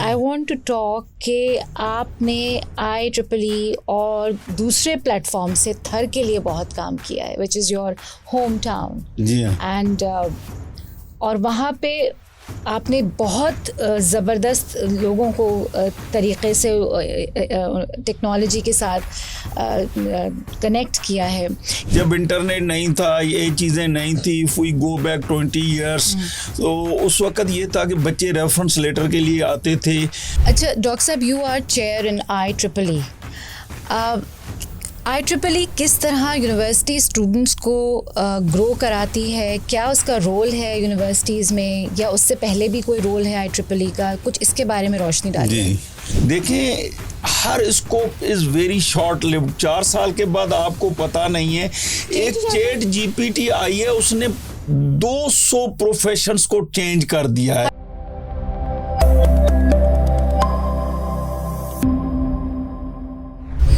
I want to talk कि आपने IEEE और दूसरे प्लेटफॉर्म से थर के लिए बहुत काम किया है, which is your home town. जी हाँ. एंड और वहाँ पे आपने बहुत ज़बरदस्त लोगों को तरीक़े से टेक्नोलॉजी के साथ कनेक्ट किया है. जब इंटरनेट नहीं था, ये चीज़ें नहीं थी, if we go back 20 years, तो उस वक़्त ये था कि बच्चे रेफरेंस लेटर के लिए आते थे. अच्छा डॉक्टर साहब, you are chair in IEEE. IEEE किस तरह यूनिवर्सिटी स्टूडेंट्स को ग्रो कराती है? क्या उसका रोल है यूनिवर्सिटीज़ में, या उससे पहले भी कोई रोल है IEEE का? कुछ इसके बारे में रोशनी डालिए. जी देखिए, हर scope is very short lived. 4 साल के बाद आपको पता नहीं है. एक चैट GPT आई है, उसने 200 प्रोफेशंस को चेंज कर दिया है.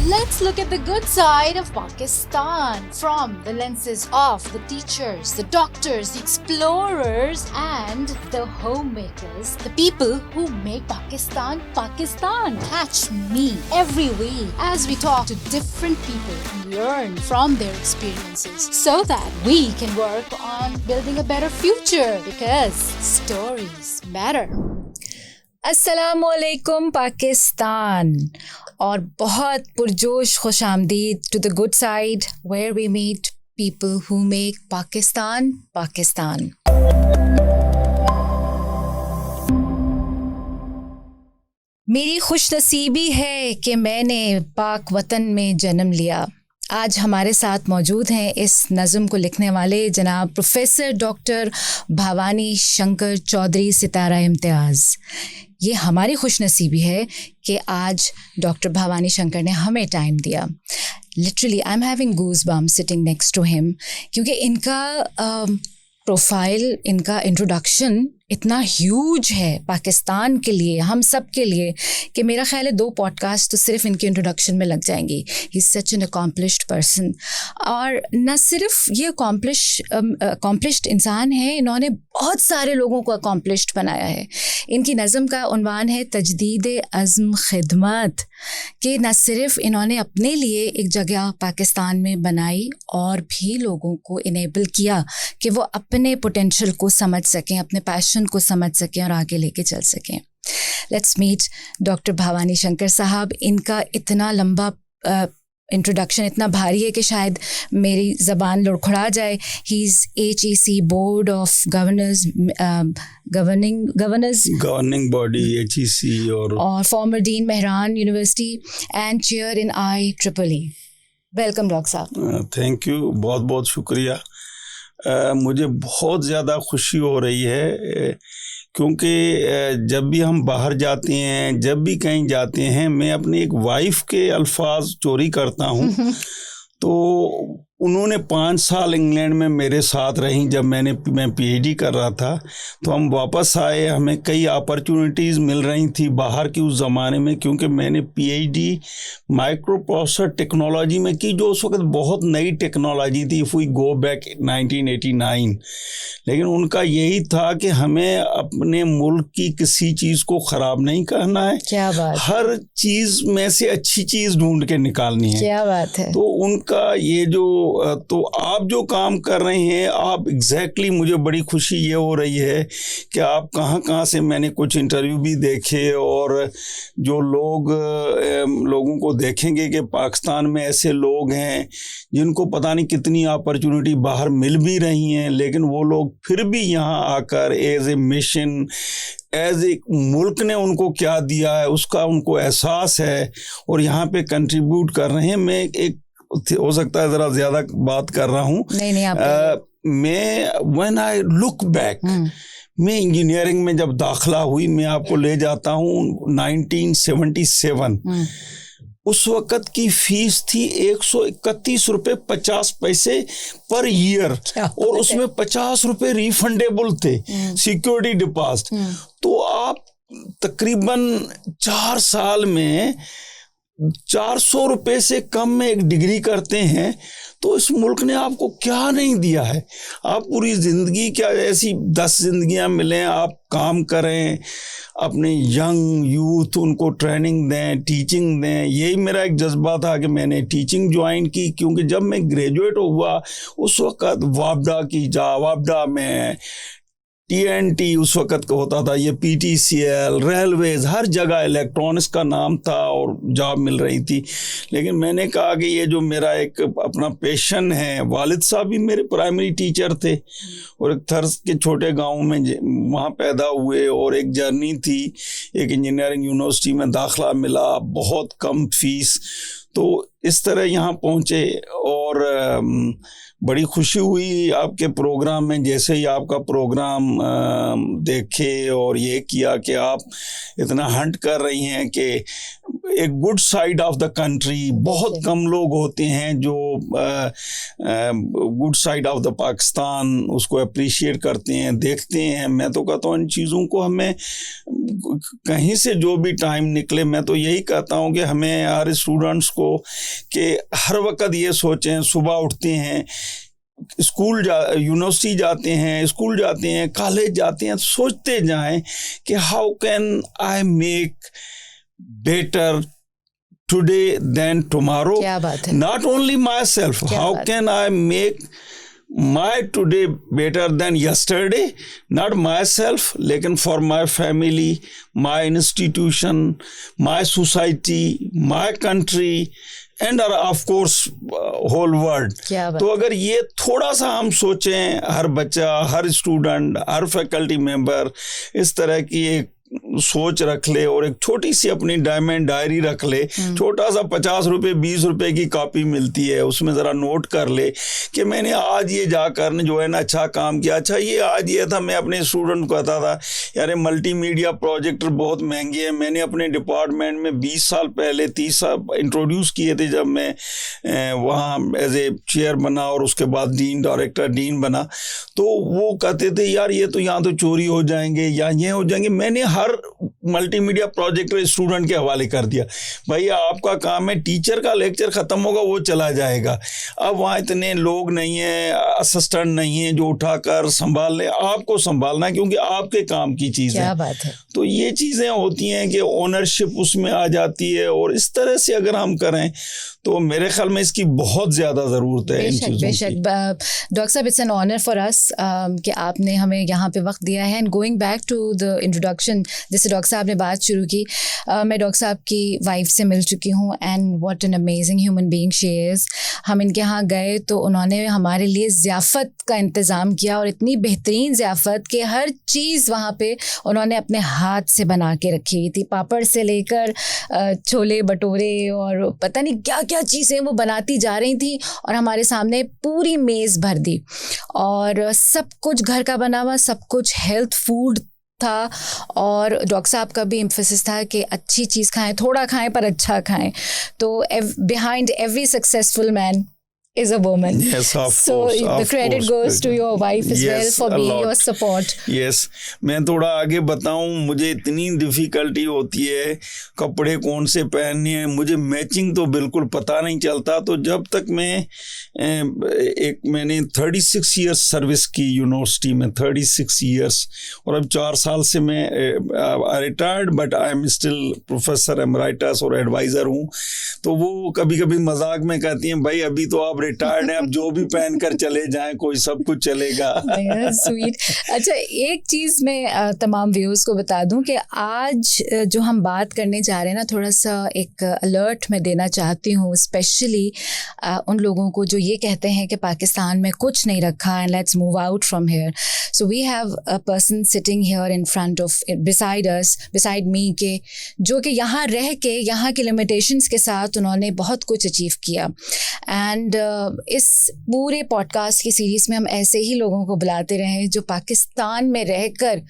Let's look at the good side of Pakistan from the lenses of the teachers, the doctors, the explorers and the homemakers, the people who make Pakistan Pakistan. Catch me every week as we talk to different people and learn from their experiences so that we can work on building a better future, because stories matter. अस्सलामुअलैकुम पाकिस्तान, और बहुत पुरजोश खुशामदीद to the good side where we meet people who make Pakistan Pakistan. मेरी खुशनसीबी है कि मैंने पाक वतन में जन्म लिया. आज हमारे साथ मौजूद हैं इस नज़म को लिखने वाले जनाब प्रोफेसर डॉक्टर भावानी शंकर चौधरी सितारा इम्तियाज़. ये हमारी खुशनसीबी है कि आज डॉक्टर भावानी शंकर ने हमें टाइम दिया. Literally I am having goosebumps sitting next to him, क्योंकि इनका प्रोफाइल, इनका इंट्रोडक्शन इतना ह्यूज है पाकिस्तान के लिए, हम सब के लिए, कि मेरा ख्याल है 2 पॉडकास्ट तो सिर्फ इनके इंट्रोडक्शन में लग जाएंगी. He is such an accomplished person. और न सिर्फ ये अकॉम्प्लिश्ड इंसान है, इन्होंने बहुत सारे लोगों को अकॉम्प्लिश्ड बनाया है. इनकी नज़म का उन्वान है तजदीद अज़्म खिदमत, कि न सिर्फ इन्होंने अपने लिए एक जगह पाकिस्तान में बनाई, और भी लोगों को इनेबल किया कि वो अपने पोटेंशियल को समझ सकें, अपने पैशन को समझ सकें और आगे लेके चल सकें. लेट्स मीट डॉक्टर भावानी शंकर साहब. इनका इतना लंबा इंट्रोडक्शन इतना भारी है कि शायद मेरी ज़बान लड़खड़ा जाए. He is HEC board of governors, governing body HEC, और former dean Mehran university and chair in IEEE. Welcome doctor साहब. थैंक यू, बहुत बहुत शुक्रिया. मुझे बहुत ज़्यादा खुशी हो रही है, क्योंकि जब भी हम बाहर जाते हैं, जब भी कहीं जाते हैं, मैं अपनी एक वाइफ के अल्फाज चोरी करता हूँ. तो उन्होंने 5 साल इंग्लैंड में मेरे साथ रहीं. जब मैं PhD कर रहा था, तो हम वापस आए. हमें कई अपॉर्चुनिटीज़ मिल रही थी बाहर की उस ज़माने में, क्योंकि मैंने PhD माइक्रो प्रोसेसर टेक्नोलॉजी में की, जो उस वक्त बहुत नई टेक्नोलॉजी थी. If we go back 1989. लेकिन उनका यही था कि हमें अपने मुल्क की किसी चीज़ को ख़राब नहीं करना है. क्या बात. हर चीज़ में से अच्छी चीज़ ढूंढ के निकालनी है. क्या बात है. तो उनका ये तो आप जो काम कर रहे हैं, आप एग्जैक्टली मुझे बड़ी खुशी ये हो रही है कि आप कहाँ से, मैंने कुछ इंटरव्यू भी देखे, और जो लोगों को देखेंगे कि पाकिस्तान में ऐसे लोग हैं जिनको पता नहीं कितनी अपॉर्चुनिटी बाहर मिल भी रही हैं, लेकिन वो लोग फिर भी यहाँ आकर एज ए मिशन, एज एक मुल्क ने उनको क्या दिया है उसका उनको एहसास है, और यहाँ पे कंट्रीब्यूट कर रहे हैं. मैं एक, हो सकता है ज़रा ज़्यादा बात कर रहा हूँ. नहीं आप मैं व्हेन आई लुक बैक, मैं इंजीनियरिंग में जब दाखिला हुई, मैं आपको ले जाता हूँ 1977. उस वक़्त की फ़ीस थी 131 रुपये 50 पैसे पर ईयर, और उसमें 50 रुपये रिफंडेबल थे, सिक्योरिटी डिपॉजिट. तो आप तकरीबन 4 साल में 400 रुपए से कम में एक डिग्री करते हैं, तो इस मुल्क ने आपको क्या नहीं दिया है। आप पूरी ज़िंदगी, क्या ऐसी 10 ज़िंदगियां मिलें, आप काम करें, अपने यंग यूथ उनको ट्रेनिंग दें, टीचिंग दें। यही मेरा एक जज्बा था कि मैंने टीचिंग ज्वाइन की, क्योंकि जब मैं ग्रेजुएट हुआ उस वक़्त वापडा में TNT उस वक़्त का होता था, ये PTCL, रेलवेज़, हर जगह इलेक्ट्रॉनिक्स का नाम था और जॉब मिल रही थी। लेकिन मैंने कहा कि ये जो मेरा एक अपना पैशन है, वालिद साहब भी मेरे प्राइमरी टीचर थे और एक थर्स के छोटे गांव में वहाँ पैदा हुए, और एक जर्नी थी, एक इंजीनियरिंग यूनिवर्सिटी में दाखला मिला, बहुत कम फीस, तो इस तरह यहाँ पहुँचे। और बड़ी खुशी हुई आपके प्रोग्राम में, जैसे ही आपका प्रोग्राम देखे और ये किया कि आप इतना हंट कर रही हैं कि एक good side of the country, बहुत कम लोग होते हैं जो good side of the Pakistan उसको अप्रिशिएट करते हैं, देखते हैं। मैं तो कहता हूँ इन चीज़ों को हमें कहीं से जो भी टाइम निकले, मैं तो यही कहता हूँ कि हमें हर स्टूडेंट्स को कि हर वक्त ये सोचें, सुबह उठते हैं, यूनिवर्सिटी जाते हैं, स्कूल जाते हैं, कॉलेज जाते हैं, सोचते जाएं कि how can I make better today then tomorrow. क्या बात है। Not only my self, how can I make my today better than yesterday, not myself, लेकिन for my family, my institution, my society, my country and of course whole world। तो अगर ये थोड़ा सा हम सोचें, हर बच्चा, हर स्टूडेंट, हर फैकल्टी मेंबर इस तरह की एक सोच रख ले और एक छोटी सी अपनी डायमंड डायरी रख ले, छोटा सा 50 रुपए 20 रुपए की कॉपी मिलती है, उसमें ज़रा नोट कर ले कि मैंने आज ये जाकर जो है ना अच्छा काम किया। अच्छा ये आज ये था, मैं अपने स्टूडेंट को कहता था यार मल्टीमीडिया प्रोजेक्टर बहुत महंगे हैं, मैंने अपने डिपार्टमेंट में 20 साल पहले 30 साल इंट्रोड्यूस किए थे जब मैं वहाँ एज ए चेयर बना और उसके बाद डायरेक्टर डीन बना। तो वो कहते थे यार ये तो यहाँ तो चोरी हो जाएंगे या ये हो जाएंगे। मैंने हर मल्टीमीडिया प्रोजेक्टर स्टूडेंट के हवाले कर दिया, भैया आपका काम है, टीचर का लेक्चर खत्म होगा वो चला जाएगा, अब वहाँ इतने लोग नहीं हैं, असिस्टेंट नहीं है जो उठाकर संभाल ले, आपको संभालना है क्योंकि आपके काम की चीज़ है। बात है। तो ये चीज़ें होती हैं कि ओनरशिप उसमें आ जाती है, और इस तरह से अगर हम करें तो मेरे ख्याल में इसकी बहुत ज़्यादा ज़रूरत है। बेशक डॉक्टर साहब, it's an honour for us कि आपने हमें यहाँ पे वक्त दिया है। And going back to the introduction, जैसे डॉक्टर साहब ने बात शुरू की, मैं डॉक्टर साहब की वाइफ से मिल चुकी हूँ and what an amazing human being she is. हम इनके यहाँ गए तो उन्होंने हमारे लिए ज़ियाफ़त का इंतज़ाम किया, और इतनी बेहतरीन ज़ियाफ़त कि हर चीज़ वहाँ पे उन्होंने अपने हाथ से बना के रखी हुई थी, पापड़ से लेकर छोले भटूरे और पता नहीं क्या क्या चीज़ें वो बनाती जा रही थी, और हमारे सामने पूरी मेज़ भर दी, और सब कुछ घर का बना हुआ, सब कुछ हेल्थ फूड था। और डॉक्टर साहब का भी एम्फेसिस था कि अच्छी चीज़ खाएं, थोड़ा खाएं पर अच्छा खाएं। तो behind every successful man is a woman. Yes, so the credit goes to your wife as well for being your support. Yes, मैं थोड़ा आगे बताऊं, मुझे इतनी डिफ़िकल्टी होती है कपड़े कौन से पहनने हैं, मुझे मैचिंग तो बिल्कुल पता नहीं चलता। तो जब तक मैंने 36 इयर्स सर्विस की यूनिवर्सिटी में, 36 इयर्स, और अब 4 साल से मैं retired, but I am still professor emeritus और एडवाइज़र हूँ। तो वो कभी कभी मजाक में कहती हैं भाई अभी तो आप रिटायर्ड हैं, अब जो भी पहन कर चले जाएं, कोई सब कुछ चलेगा। स्वीट। अच्छा, एक चीज़ मैं तमाम व्यूअर्स को बता दूं कि आज जो हम बात करने जा रहे हैं ना, थोड़ा सा एक अलर्ट मैं देना चाहती हूँ, स्पेशली उन लोगों को जो ये कहते हैं कि पाकिस्तान में कुछ नहीं रखा and let's move out from here. So we have a person sitting here in front of, beside us, beside me, के जो कि यहाँ रह के यहाँ के लिमिटेशंस के साथ उन्होंने बहुत कुछ अचीव किया। एंड इस पूरे पॉडकास्ट की सीरीज़ में हम ऐसे ही लोगों को बुलाते रहे जो पाकिस्तान में रहकर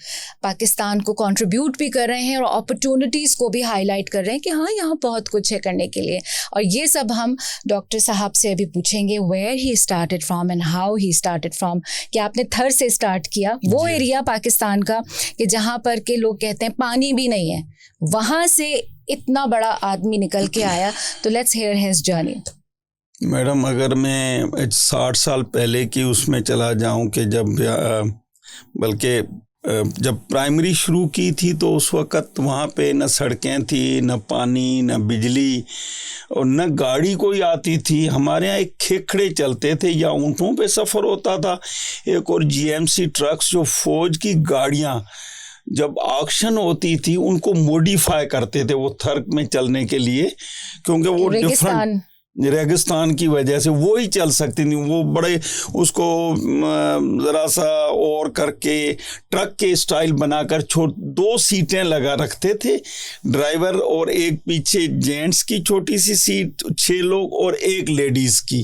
पाकिस्तान को कंट्रीब्यूट भी कर रहे हैं और अपॉर्चुनिटीज़ को भी हाईलाइट कर रहे हैं कि हाँ यहाँ बहुत कुछ है करने के लिए। और ये सब हम डॉक्टर साहब से अभी पूछेंगे, where he started from and how he started from. कि आपने थर से स्टार्ट किया, वो एरिया पाकिस्तान का कि जहाँ पर के लोग कहते हैं पानी भी नहीं है, वहाँ से इतना बड़ा आदमी निकल के आया। तो let's hear his journey. Madam, अगर मैं 60 साल पहले की उसमें चला जाऊं कि बल्कि जब प्राइमरी शुरू की थी तो उस वक़्त वहाँ पे न सड़कें थी, न पानी, न बिजली और न गाड़ी कोई आती थी। हमारे यहाँ एक खेखड़े चलते थे या ऊँटों पे सफ़र होता था, एक और GMC ट्रक्स जो फ़ौज की गाड़ियाँ जब ऑक्शन होती थी उनको मॉडिफाई करते थे वो थर में चलने के लिए, क्योंकि वो डिफरेंट रेगिस्तान की वजह से वो ही चल सकती थी। वो बड़े उसको ज़रा सा और करके ट्रक के स्टाइल बनाकर 2 सीटें लगा रखते थे, ड्राइवर और एक पीछे जेंट्स की छोटी सी सीट, 6 लोग और एक लेडीज़ की।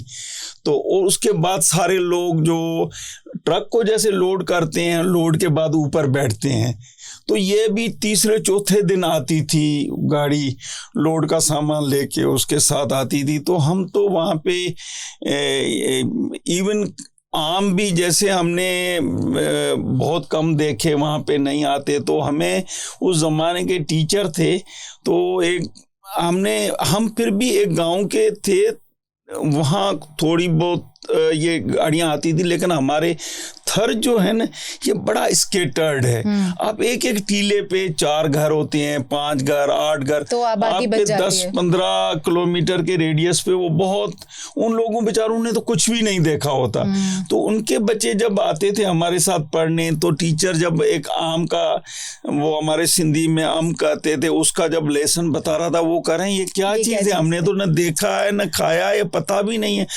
तो और उसके बाद सारे लोग जो ट्रक को जैसे लोड करते हैं, लोड के बाद ऊपर बैठते हैं। तो ये भी तीसरे चौथे दिन आती थी गाड़ी, लोड का सामान लेके उसके साथ आती थी। तो हम तो वहाँ पे इवन आम भी जैसे हमने बहुत कम देखे, वहाँ पे नहीं आते। तो हमें उस ज़माने के टीचर थे, तो हम फिर भी एक गांव के थे, वहाँ थोड़ी बहुत ये गाड़ियाँ आती थी, लेकिन हमारे थर जो है ना ये बड़ा स्केटर्ड है। आप एक एक टीले पे 4 घर होते हैं, 5 घर, 8 घर, तो आपके 10-15 किलोमीटर के रेडियस पे वो बहुत, उन लोगों बेचारों ने तो कुछ भी नहीं देखा होता। तो उनके बच्चे जब आते थे हमारे साथ पढ़ने, तो टीचर जब एक आम का, वो हमारे सिंधी में आम कहते थे, उसका जब लेसन बता रहा था, वो कह रहे हैं ये क्या चीज़ है, हमने तो न देखा है न खाया है, पता भी नहीं है।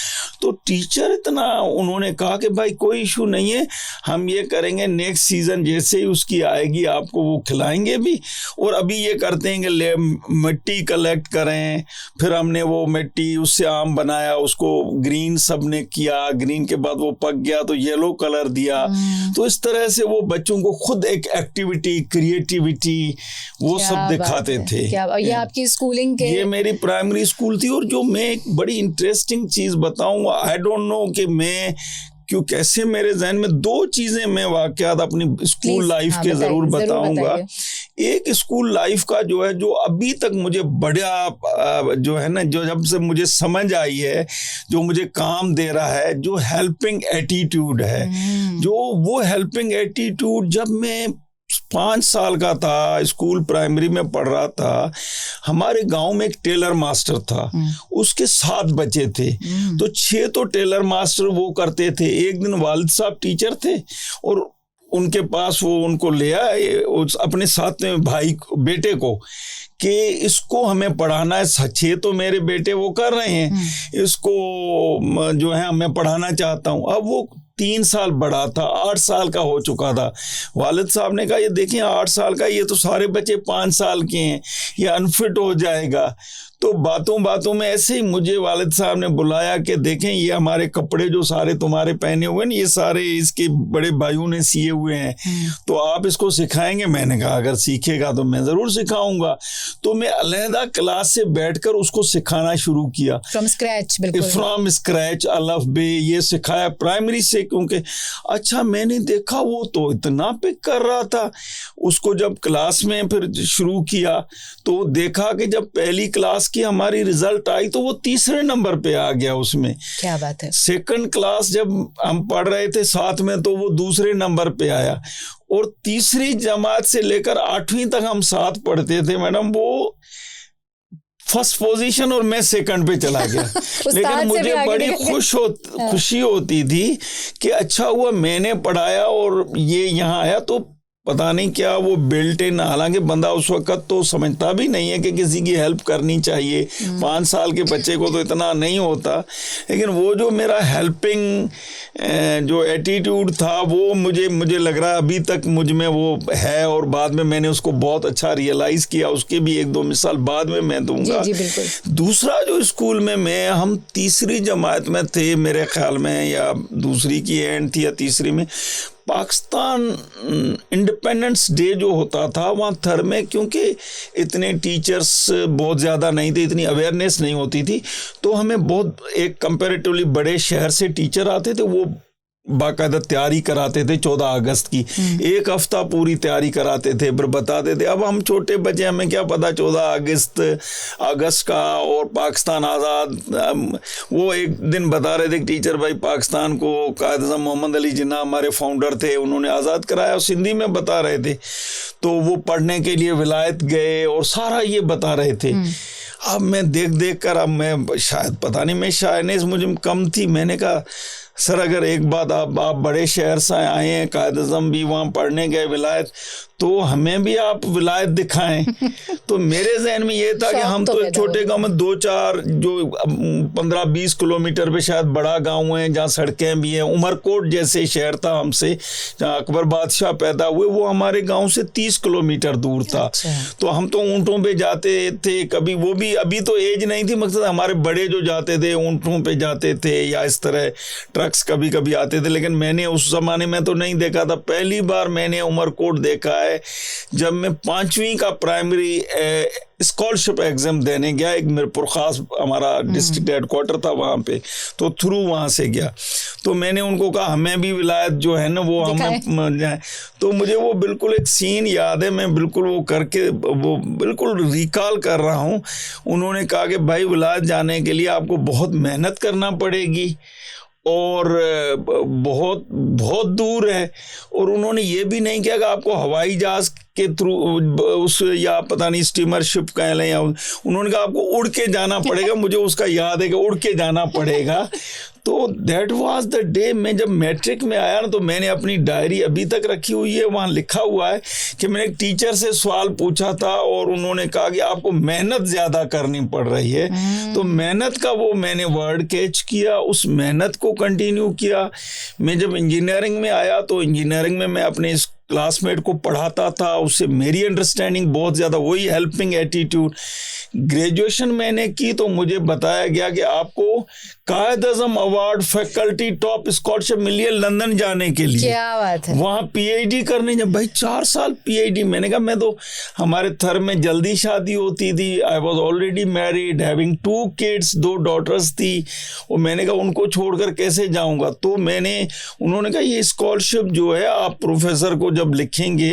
तो टीचर इतना, उन्होंने कहा कि भाई कोई इशू नहीं है, हम ये करेंगे, नेक्स्ट सीजन जैसे ही उसकी आएगी आपको वो खिलाएंगे भी, और अभी ये करते हैं कि मिट्टी कलेक्ट करें। फिर हमने वो मिट्टी, उससे आम बनाया, उसको ग्रीन सबने किया, ग्रीन के बाद वो पक गया तो येलो कलर दिया। तो इस तरह से वो बच्चों को खुद एक एक्टिविटी, क्रिएटिविटी वो सब दिखाते थे। ये आपकी स्कूलिंग के? ये मेरी प्राइमरी स्कूल थी। और जो मैं एक बड़ी इंटरेस्टिंग चीज़ बताऊँ, आई डोंट नो कि मैं क्यों कैसे मेरे जहन में 2 चीज़ें मैं वाकयात अपनी स्कूल लाइफ के ज़रूर बताऊंगा। एक स्कूल लाइफ का जो है, जो अभी तक मुझे बड़ा जो है ना, जो जब से मुझे समझ आई है, जो मुझे काम दे रहा है, जो हेल्पिंग एटीट्यूड है। जो वो हेल्पिंग एटीट्यूड जब मैं 5 साल का था, स्कूल प्राइमरी में पढ़ रहा था, हमारे गांव में एक टेलर मास्टर था, उसके 7 बच्चे थे। तो 6 तो टेलर मास्टर वो करते थे। एक दिन वालिद साहब टीचर थे और उनके पास वो उनको ले आए अपने साथ में भाई बेटे को कि इसको हमें पढ़ाना है। 6 तो मेरे बेटे वो कर रहे हैं, इसको जो है मैं पढ़ाना चाहता हूँ। अब वो 3 साल बड़ा था, 8 साल का हो चुका था। वालिद साहब ने कहा ये देखिए 8 साल का, ये तो सारे बच्चे 5 साल के हैं, ये अनफिट हो जाएगा। तो बातों बातों में ऐसे ही मुझे वालिद साहब ने बुलाया कि देखें ये हमारे कपड़े जो सारे तुम्हारे पहने हुए हैं, ये सारे इसके बड़े भाइयों ने सिए हुए हैं, तो आप इसको सिखाएंगे? मैंने कहा अगर सीखेगा तो मैं ज़रूर सिखाऊंगा। तो मैं अलहदा क्लास से बैठकर उसको सिखाना शुरू किया, फ्रॉम स्क्रैच। बिल्कुल फ्रॉम स्क्रैच, अलफ बे ये सिखाया प्राइमरी से। क्योंकि अच्छा मैंने देखा वो तो इतना पिक कर रहा था। उसको जब क्लास में फिर शुरू किया तो देखा कि जब पहली क्लास की हमारी रिजल्ट आई तो वो 3रे नंबर पे आ गया उसमें। क्या बात है। सेकंड क्लास जब हम पढ़ रहे थे साथ में तो वो 2रे नंबर पे आया। और 3री जमात से लेकर 8वीं तक हम साथ पढ़ते थे मैडम, वो फर्स्ट पोजीशन और मैं सेकंड पे चला गया। लेकिन मुझे बड़ी खुशी होती थी कि अच्छा हुआ मैंने पढ़ाया और ये यहाँ आया। तो पता नहीं क्या वो बिल्ट इन, हालांकि बंदा उस वक्त तो समझता भी नहीं है कि किसी की हेल्प करनी चाहिए, 5 साल के बच्चे को तो इतना नहीं होता, लेकिन वो जो मेरा हेल्पिंग जो एटीट्यूड था वो मुझे लग रहा है अभी तक मुझ में वो है, और बाद में मैंने उसको बहुत अच्छा रियलाइज़ किया। उसके भी 1-2 मिसाल बाद में मैं दूंगा। जी, बिल्कुल। दूसरा जो स्कूल में हम तीसरी जमात में थे मेरे ख्याल में, या दूसरी की एंड थी या तीसरी में, पाकिस्तान इंडिपेंडेंस डे जो होता था वहाँ थर में, क्योंकि इतने टीचर्स बहुत ज़्यादा नहीं थे, इतनी अवेयरनेस नहीं होती थी, तो हमें बहुत एक कंपैरेटिवली बड़े शहर से टीचर आते थे, वो बाकायदा तैयारी कराते थे 14 अगस्त की, 1 हफ्ता पूरी तैयारी कराते थे, फिर बताते थे। अब हम छोटे बच्चे, हमें क्या पता 14 अगस्त का और पाकिस्तान आज़ाद। वो एक दिन बता रहे थे टीचर, भाई पाकिस्तान को कायद-ए-आज़म मोहम्मद अली जिन्ना हमारे फाउंडर थे, उन्होंने आज़ाद कराया, और सिंधी में बता रहे थे, तो वो पढ़ने के लिए विलायत गए और सारा ये बता रहे थे। अब मैं देख कर, अब मैं शायद पता नहीं, मैं शायद मुझे कम थी, मैंने कहा सर अगर एक बात आप बड़े शहर से आए हैं, कायद-ए-आज़म भी वहाँ पढ़ने गए विलायत, तो हमें भी आप विलायत दिखाएं। तो मेरे जहन में ये था कि हम तो एक छोटे गांव में 2-4 जो 15-20 किलोमीटर पे शायद बड़ा गांव है जहाँ सड़कें भी हैं। उमरकोट जैसे शहर था हमसे, जहाँ अकबर बादशाह पैदा हुए, वो हमारे गांव से 30 किलोमीटर दूर था। तो हम तो ऊँटों पे जाते थे, कभी वो भी, अभी तो एज नहीं थी, मकसद हमारे बड़े जो जाते थे ऊँटों पे जाते थे, या इस तरह ट्रक्स कभी कभी आते थे, लेकिन मैंने उस ज़माने में तो नहीं देखा था। पहली बार मैंने उमरकोट देखा है जब मैं 5वीं का प्राइमरी स्कॉलरशिप एग्जाम देने गया। एक मिरपुर खास हमारा डिस्ट्रिक्ट हेडक्वार्टर था वहाँ पे, तो थ्रू वहाँ से गया, तो मैंने उनको कहा हमें भी विलायत जो है ना वो हमें जाए। तो मुझे वो बिल्कुल एक सीन याद है, मैं बिल्कुल वो करके वो बिल्कुल रिकॉल कर रहा हूँ। उन्होंने कहा कि भाई विलायत जाने के लिए आपको बहुत मेहनत करना पड़ेगी और बहुत बहुत दूर है, और उन्होंने ये भी नहीं किया कि आपको हवाई जहाज़ के थ्रू उस, या पता नहीं स्टीमरशिप कह लें, या उन्होंने कहा आपको उड़ के जाना पड़ेगा। मुझे उसका याद है कि उड़ के जाना पड़ेगा। तो दैट वाज द डे। मैं जब मैट्रिक में आया ना, तो मैंने अपनी डायरी अभी तक रखी हुई है, वहाँ लिखा हुआ है कि मैंने एक टीचर से सवाल पूछा था और उन्होंने कहा कि आपको मेहनत ज़्यादा करनी पड़ रही है। तो मेहनत का वो मैंने वर्ड कैच किया, उस मेहनत को कंटिन्यू किया। मैं जब इंजीनियरिंग में आया तो इंजीनियरिंग में मैं अपने इस क्लासमेट को पढ़ाता था, उससे मेरी अंडरस्टैंडिंग बहुत ज़्यादा, वही हेल्पिंग एटीट्यूड। ग्रेजुएशन मैंने की तो मुझे बताया गया कि आपको Quaid-e-Azam award faculty top scholarship मिली है लंदन जाने के लिए। क्या बात है। वहाँ पीएचडी करने जब, भाई 4 साल पीएचडी। मैंने कहा मैं तो, हमारे थर में जल्दी शादी होती थी, I was already married having 2 kids, 2 daughters थी, और मैंने कहा उनको छोड़कर कैसे जाऊँगा। तो उन्होंने कहा ये स्कॉलरशिप जो है आप प्रोफेसर को जब लिखेंगे,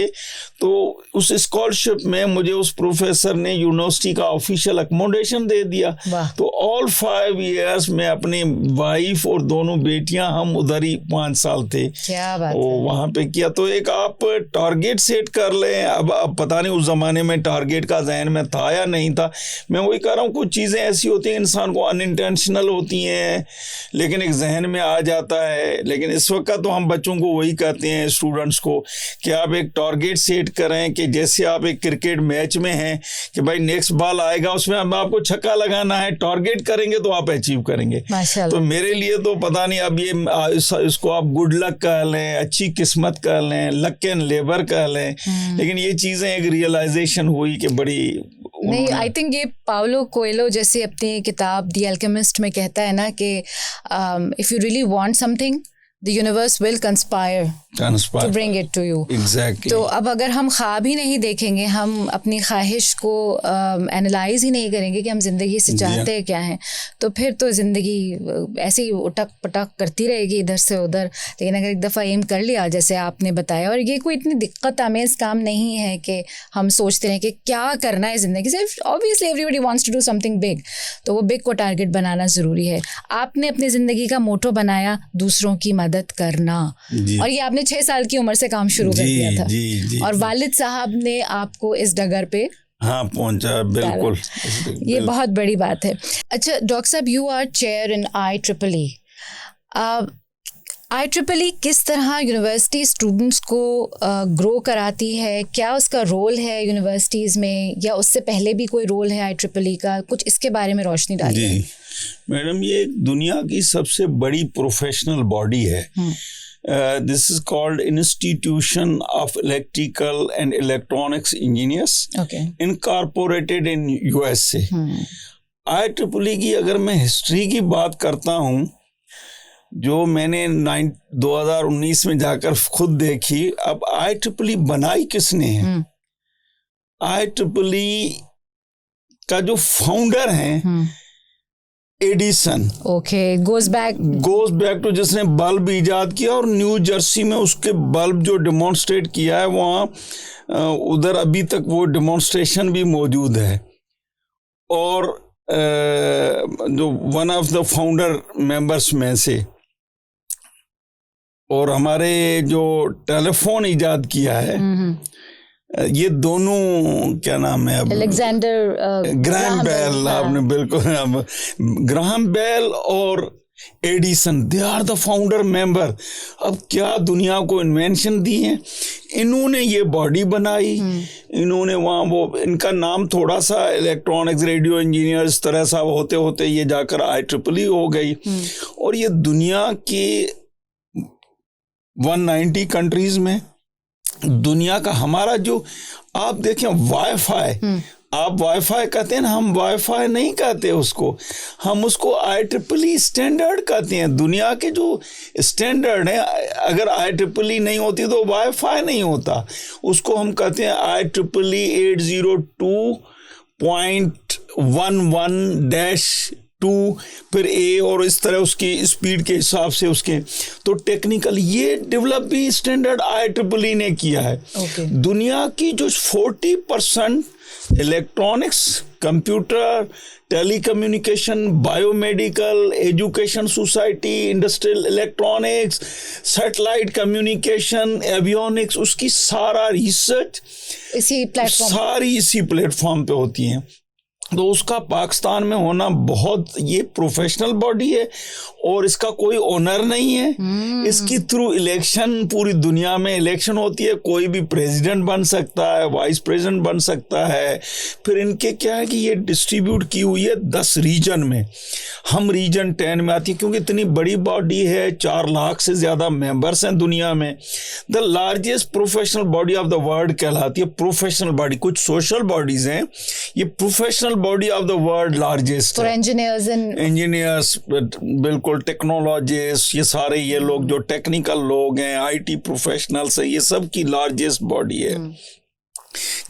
तो उस स्कॉलरशिप में मुझे उस प्रोफेसर ने यूनिवर्सिटी का ऑफिशियल अकोमोडेशन दे दिया। तो ऑल 5 years में अपनी वाइफ और दोनों बेटियां, हम उधर ही 5 साल थे। क्या बात है। वहाँ पे किया। तो एक आप टारगेट सेट कर लें। अब पता नहीं उस ज़माने में टारगेट का जहन में था या नहीं था। मैं वही कह रहा हूँ, कुछ चीज़ें ऐसी होती हैं इंसान को अनइंटेंशनल होती हैं, लेकिन एक जहन में आ जाता है। लेकिन इस वक्त तो हम बच्चों को वही कहते हैं, स्टूडेंट्स को, कि आप एक टारगेट सेट करें कि जैसे आप एक क्रिकेट मैच में हैं कि भाई नेक्स्ट बॉल आएगा, उसमें आपको छक्का लगाना है, टारगेट करेंगे तो आप अचीव करेंगे। तो मेरे लिए तो पता नहीं, अब ये इसको आप गुड लक कह लें, अच्छी किस्मत कह लें, लक एंड लेबर कह लें, लेकिन ये चीज़ें एक रियलाइजेशन हुई कि बड़ी नहीं। आई थिंक ये पाउलो कोएलो जैसे अपनी किताब द अल्केमिस्ट में कहता है ना कि if you really want something the universe will conspire to bring it to you. Exactly. तो अब अगर हम ख्वाब ही नहीं देखेंगे, हम अपनी ख्वाहिश को एनालाइज ही नहीं करेंगे कि हम ज़िंदगी से चाहते हैं क्या हैं, तो फिर तो ज़िंदगी ऐसे ही उटक पटक करती रहेगी इधर से उधर। लेकिन अगर एक दफ़ा एम कर लिया, जैसे आपने बताया, और ये कोई इतनी दिक्कत आमेज़ काम नहीं है कि हम सोचते रहें कि क्या करना है ज़िंदगी से। Obviously everybody wants to do something big, तो वो बिग को टारगेट बनाना ज़रूरी है। आपने अपनी ज़िंदगी का मोटो बनाया दूसरों की मदद करना, और ये आपने 6 साल की उम्र से काम शुरू कर दिया था। जी। और वालिद साहब ने आपको इस डगर पे पहुंचा। बिल्कुल, ये बहुत बड़ी बात है। अच्छा डॉक्टर साहब, you are chair in IEEE। IEEE किस तरह यूनिवर्सिटी स्टूडेंट्स को ग्रो कराती है? क्या उसका रोल है यूनिवर्सिटीज़ में, या उससे पहले भी कोई रोल है IEEE का? कुछ इसके बारे में रोशनी डालिए। जी मैडम, ये दुनिया की सबसे बड़ी प्रोफेशनल बॉडी है। This is called institution of electrical and electronics engineers, incorporated in USA। IEEE की अगर मैं हिस्ट्री की बात करता हूँ, जो मैंने 2019 में जाकर खुद देखी, अब IEEE बनाई किसने है? IEEE का जो फाउंडर है एडिसन, गोज बैक टू जिसने बल्ब इजाद किया, और न्यू जर्सी में उसके बल्ब जो डेमोन्स्ट्रेट किया है वहाँ उधर अभी तक वो डेमोन्स्ट्रेशन भी मौजूद है। और जो one of the founder members में से, और हमारे जो टेलीफोन इजाद किया है, ये दोनों क्या नाम है, अलेक्जेंडर ग्राहम बेल, आपने बिल्कुल, ग्राहम बेल और Edison, they are the founder member. अब क्या दुनिया को इन्वेंशन दी है, इन्होंने ये बॉडी बनाई, इन्होंने वहाँ वो, इनका नाम थोड़ा सा इलेक्ट्रॉनिक्स रेडियो इंजीनियर इस तरह सा होते होते ये जाकर IEEE हो गई। और ये दुनिया के 190 कंट्रीज में, दुनिया का हमारा जो, आप देखें वाईफाई, आप वाईफाई कहते हैं ना, हम वाईफाई नहीं कहते उसको, हम उसको IEEE स्टैंडर्ड कहते हैं। दुनिया के जो स्टैंडर्ड है, अगर IEEE नहीं होती तो वाईफाई नहीं होता, उसको हम कहते हैं IEEE 802.11-2, फिर A, और इस तरह उसकी स्पीड के हिसाब से उसके, तो टेक्निकल ये डेवलप भी स्टैंडर्ड IEEE ने किया है। दुनिया की जो 40% electronics, computer, telecommunication, biomedical, education society, industrial electronics, satellite communication, avionics, उसकी सारा रिसर्च सारी इसी प्लेटफॉर्म पे होती हैं। तो उसका पाकिस्तान में होना बहुत, ये प्रोफेशनल बॉडी है और इसका कोई ओनर नहीं है। इसकी थ्रू इलेक्शन, पूरी दुनिया में इलेक्शन होती है, कोई भी प्रेसिडेंट बन सकता है, वाइस प्रेसिडेंट बन सकता है। फिर इनके क्या है कि ये डिस्ट्रीब्यूट की हुई है 10 रीजन में, हम रीजन 10 में आती है, क्योंकि इतनी बड़ी बॉडी है, 4 लाख से ज़्यादा मेंबर्स हैं दुनिया में। The largest professional body of the world कहलाती है, प्रोफेशनल बॉडी। कुछ सोशल बॉडीज़ हैं, ये professional body of the world largest for engineers, बिल्कुल, टेक्नोलॉजिस्ट, ये सारे ये लोग जो टेक्निकल लोग हैं, IT प्रोफेशनल्स है, ये सब की लार्जेस्ट बॉडी है।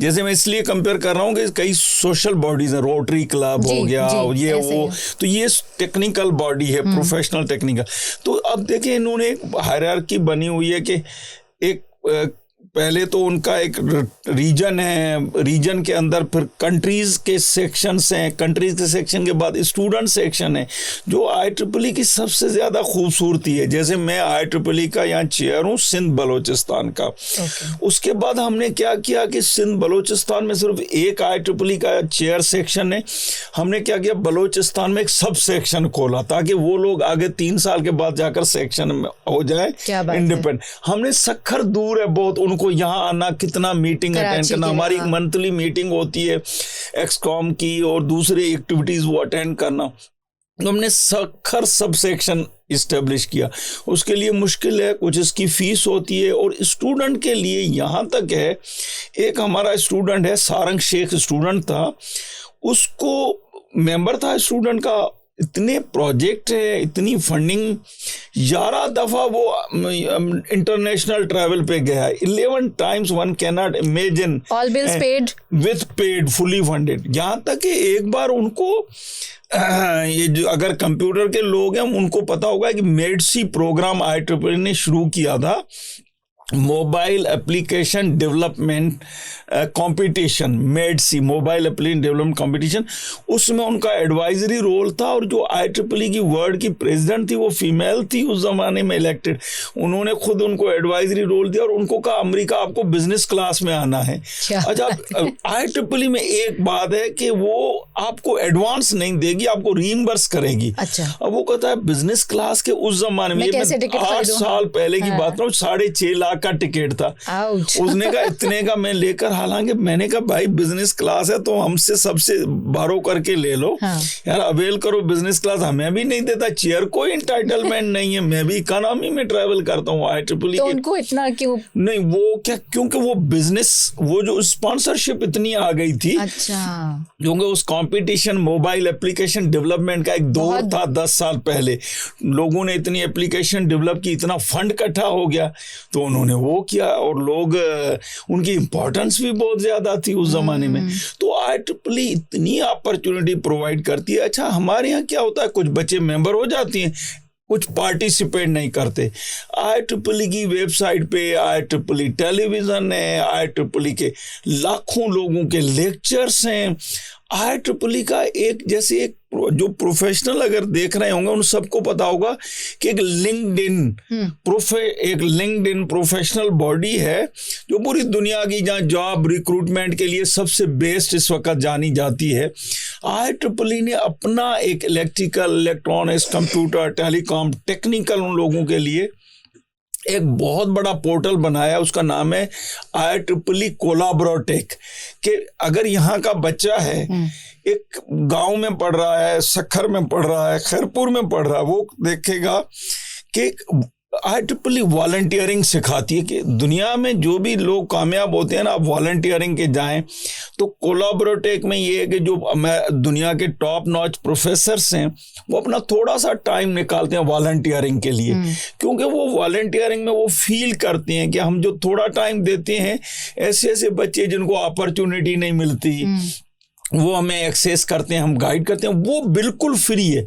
जैसे मैं इसलिए कंपेयर कर रहा हूँ कि कई सोशल बॉडीज हैं, रोटरी क्लब हो गया, ये वो, तो ये टेक्निकल बॉडी है, प्रोफेशनल टेक्निकल। तो अब देखिए, इन्होंने एक हायरार्की बनी हुई है कि एक पहले तो उनका एक रीजन है, रीजन के अंदर फिर कंट्रीज़ के सेक्शंस हैं, कंट्रीज़ के सेक्शन के बाद स्टूडेंट सेक्शन है, जो IEEE की सबसे ज़्यादा खूबसूरती है। जैसे मैं IEEE का यहाँ चेयर हूँ सिंध बलोचिस्तान का। उसके बाद हमने क्या किया कि सिंध बलोचिस्तान में सिर्फ एक IEEE का चेयर सेक्शन है, हमने क्या किया, बलोचिस्तान में एक सब सेक्शन खोला ताकि वो लोग आगे 3 साल के बाद जाकर सेक्शन में हो जाए इंडिपेंडेंट। हमने सखर दूर है बहुत, उनको यहाँ आना, कितना मीटिंग अटेंड करना, हमारी एक मंथली मीटिंग होती है एक्सकॉम की और दूसरी एक्टिविटीज वो अटेंड करना। तो हमने सखर सब सेक्शन इस्टेब्लिश किया। उसके लिए मुश्किल है, कुछ इसकी फीस होती है, और स्टूडेंट के लिए यहाँ तक है, एक हमारा स्टूडेंट है, सारंग शेख स्टूडेंट था, उसको मेंबर था स्टूडेंट का, इतने प्रोजेक्ट है, इतनी फंडिंग, 11 दफ़ा वो इंटरनेशनल ट्रैवल पे गया है, 11 times, one can not imagine, all bills paid, with paid, fully funded. यहाँ तक कि एक बार उनको ये जो अगर कंप्यूटर के लोग हैं उनको पता होगा कि मेडसी प्रोग्राम IEEE ने शुरू किया था, मोबाइल एप्लीकेशन डेवलपमेंट कंपटीशन, मेडसी मोबाइल एप्लीकेशन डेवलपमेंट कंपटीशन, उसमें उनका एडवाइजरी रोल था। और जो IEEE की वर्ल्ड की प्रेसिडेंट थी वो फीमेल थी उस जमाने में इलेक्टेड, उन्होंने खुद उनको एडवाइजरी रोल दिया और उनको कहा अमेरिका आपको बिजनेस क्लास में आना है। अच्छा, IEEE में एक बात है कि वो आपको एडवांस नहीं देगी, आपको रीइंबर्स करेगी। अच्छा। अब वो कहता है बिजनेस क्लास के उस जमाने में, 8 साल पहले की बात ना, 6.5 लाख का टिकट था। उसने कहा इतने का मैं लेकर, हालांकि मैंने कहा भाई बिजनेस क्लास है तो हमसे सबसे बारो करके ले लो। यार अवेल करो बिजनेस क्लास, हमें भी नहीं देता, चेयर कोई इंटाइटलमेंट नहीं है, मैं भी इकोनॉमी में ट्रैवल करता हूँ IEEE तो उनको इतना क्यों नहीं, वो क्या, क्योंकि वो बिजनेस, वो जो स्पॉन्सरशिप इतनी आ गई थी। अच्छा। क्योंकि उस कंपटीशन मोबाइल एप्लीकेशन डेवलफिकेशन का एक दौर था 10 साल पहले, लोगों ने इतनी एप्लीकेशन डेवलप की, इतना फंड इकट्ठा हो गया तो उन्होंने वो किया, और लोग, उनकी इंपॉर्टेंस भी बहुत ज्यादा थी उस जमाने में। तो IEEE इतनी अपॉर्चुनिटी प्रोवाइड करती है। अच्छा, हमारे यहाँ क्या होता है, कुछ बच्चे मेंबर हो जाती हैं, कुछ पार्टिसिपेट नहीं करते। IEEE की वेबसाइट पे IEEE टेलीविजन है, IEEE के लाखों लोगों के लेक्चर्स हैं। IEEE का एक, जैसे एक जो प्रोफेशनल अगर देख रहे होंगे उन सबको पता होगा कि एक लिंक्डइन प्रोफेशनल बॉडी है जो पूरी दुनिया की जहाँ जॉब रिक्रूटमेंट के लिए सबसे बेस्ट इस वक्त जानी जाती है। IEEE ने अपना एक electrical, electronics, computer, telecom, technical उन लोगों के लिए एक बहुत बड़ा पोर्टल बनाया, उसका नाम है IEEE कोलाबोरेटेक। कि अगर यहाँ का बच्चा है, एक गांव में पढ़ रहा है, सखर में पढ़ रहा है, खैरपुर में पढ़ रहा है, वो देखेगा कि IEEE वॉलंटियरिंग सिखाती है कि दुनिया में जो भी लोग कामयाब होते हैं ना, आप वॉलंटियरिंग के जाएं। तो कोलाबोरेटेक में ये है कि जो दुनिया के टॉप नॉच प्रोफेसर्स हैं वो अपना थोड़ा सा टाइम निकालते हैं वॉलंटियरिंग के लिए, क्योंकि वो वॉलंटियरिंग में वो फील करते हैं कि हम जो थोड़ा टाइम देते हैं, ऐसे ऐसे बच्चे जिनको अपॉर्चुनिटी नहीं मिलती, वो हमें एक्सेस करते हैं, हम गाइड करते हैं, वो बिल्कुल फ्री है।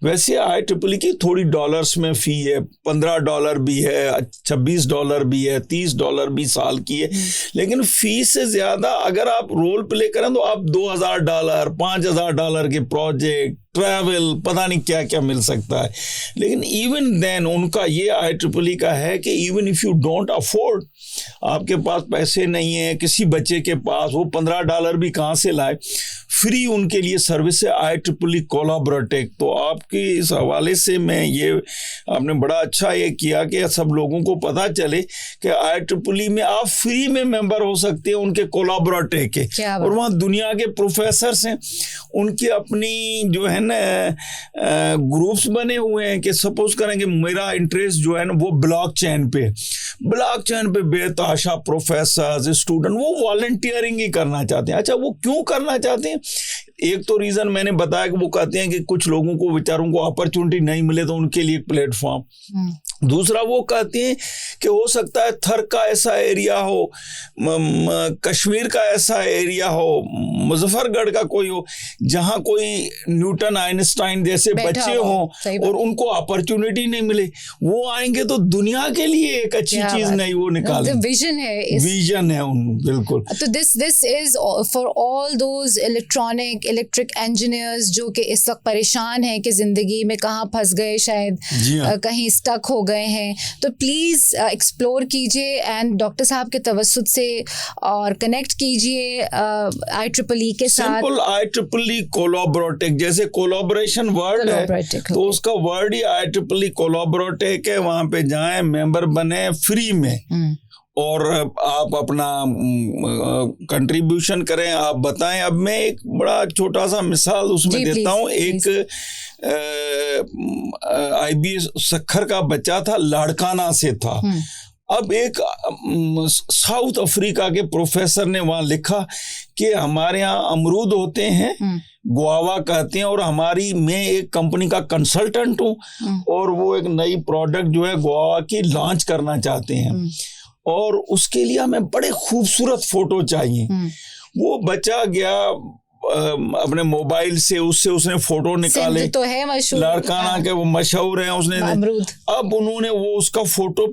वैसे IEEE की थोड़ी डॉलर्स में फ़ी है, $15 भी है, $26 भी है, $30 भी साल की है, लेकिन फ़ीस से ज़्यादा अगर आप रोल प्ले करें तो आप $2000, $5000 के प्रोजेक्ट, ट्रैवल, पता नहीं क्या क्या मिल सकता है। लेकिन इवन देन उनका ये IEEE का है कि even if you don't afford, आपके पास पैसे नहीं है, किसी बच्चे के पास, वो $15 भी कहाँ से लाए, फ्री उनके लिए सर्विस है IEEE कोलाबोरेटेक। तो आपके इस हवाले से मैं ये, आपने बड़ा अच्छा ये किया कि सब लोगों को पता चले कि IEEE में आप फ्री में मेंबर हो सकते हैं उनके कोलाबोरेटेक के, और वहाँ दुनिया के प्रोफेसर्स हैं, उनकी अपनी जो है ना ग्रुप्स बने हुए हैं कि सपोज करें कि मेरा इंटरेस्ट जो है ना वो ब्लॉकचेन पे बेतहाशा प्रोफेसर, स्टूडेंट वो वॉलंटियरिंग ही करना चाहते हैं। अच्छा, वो क्यों करना चाहते हैं? एक तो रीजन मैंने बताया कि वो कहते हैं कि कुछ लोगों को, बेचारों को अपॉर्चुनिटी नहीं मिले तो उनके लिए एक प्लेटफॉर्म। दूसरा वो कहते हैं कि हो सकता है थर का ऐसा एरिया हो, कश्मीर का ऐसा एरिया हो, मुजफ्फरगढ़ का कोई हो, जहां कोई न्यूटन, आइंस्टाइन जैसे बच्चे हों और उनको अपॉर्चुनिटी नहीं मिले, वो आएंगे तो दुनिया के लिए एक अच्छी चीज नहीं वो निकालें। विजन है उन, बिल्कुल। तो this is for all those electric engineers जो कि इस वक्त परेशान हैं कि जिंदगी में कहाँ फंस गए, शायद कहीं स्टक हो गए हैं। तो प्लीज एक्सप्लोर कीजिए एंड डॉक्टर साहब के तवस्सुत से और कनेक्ट कीजिए IEEE के साथ। सिंपल IEEE कोलाबोरेटेक, जैसे कोलाबोरेशन वर्ड है तो उसका वर्ड ही IEEE कोलाबोरेटेक है। वहां पे जाएं, मेंबर बने फ्री में, और आप अपना कंट्रीब्यूशन करें, आप बताएं। अब मैं एक बड़ा छोटा सा मिसाल उसमें देता हूँ। एक IBS सखर का बच्चा था, लाड़काना से था। अब एक साउथ अफ्रीका के प्रोफेसर ने वहां लिखा कि हमारे यहाँ अमरूद होते हैं, गुआवा कहते हैं, और मैं एक कंपनी का कंसल्टेंट हूँ और वो एक नई प्रोडक्ट जो है गुआवा की लॉन्च करना चाहते हैं, और उसके लिए हमें बड़े खूबसूरत फोटो चाहिए। वो बच्चा गया अपने मोबाइल से, उसने फोटो निकाले, तो है मशहूर, लाड़काना के वो मशहूर हैं, उसने अब उन्होंने वो उसका फोटो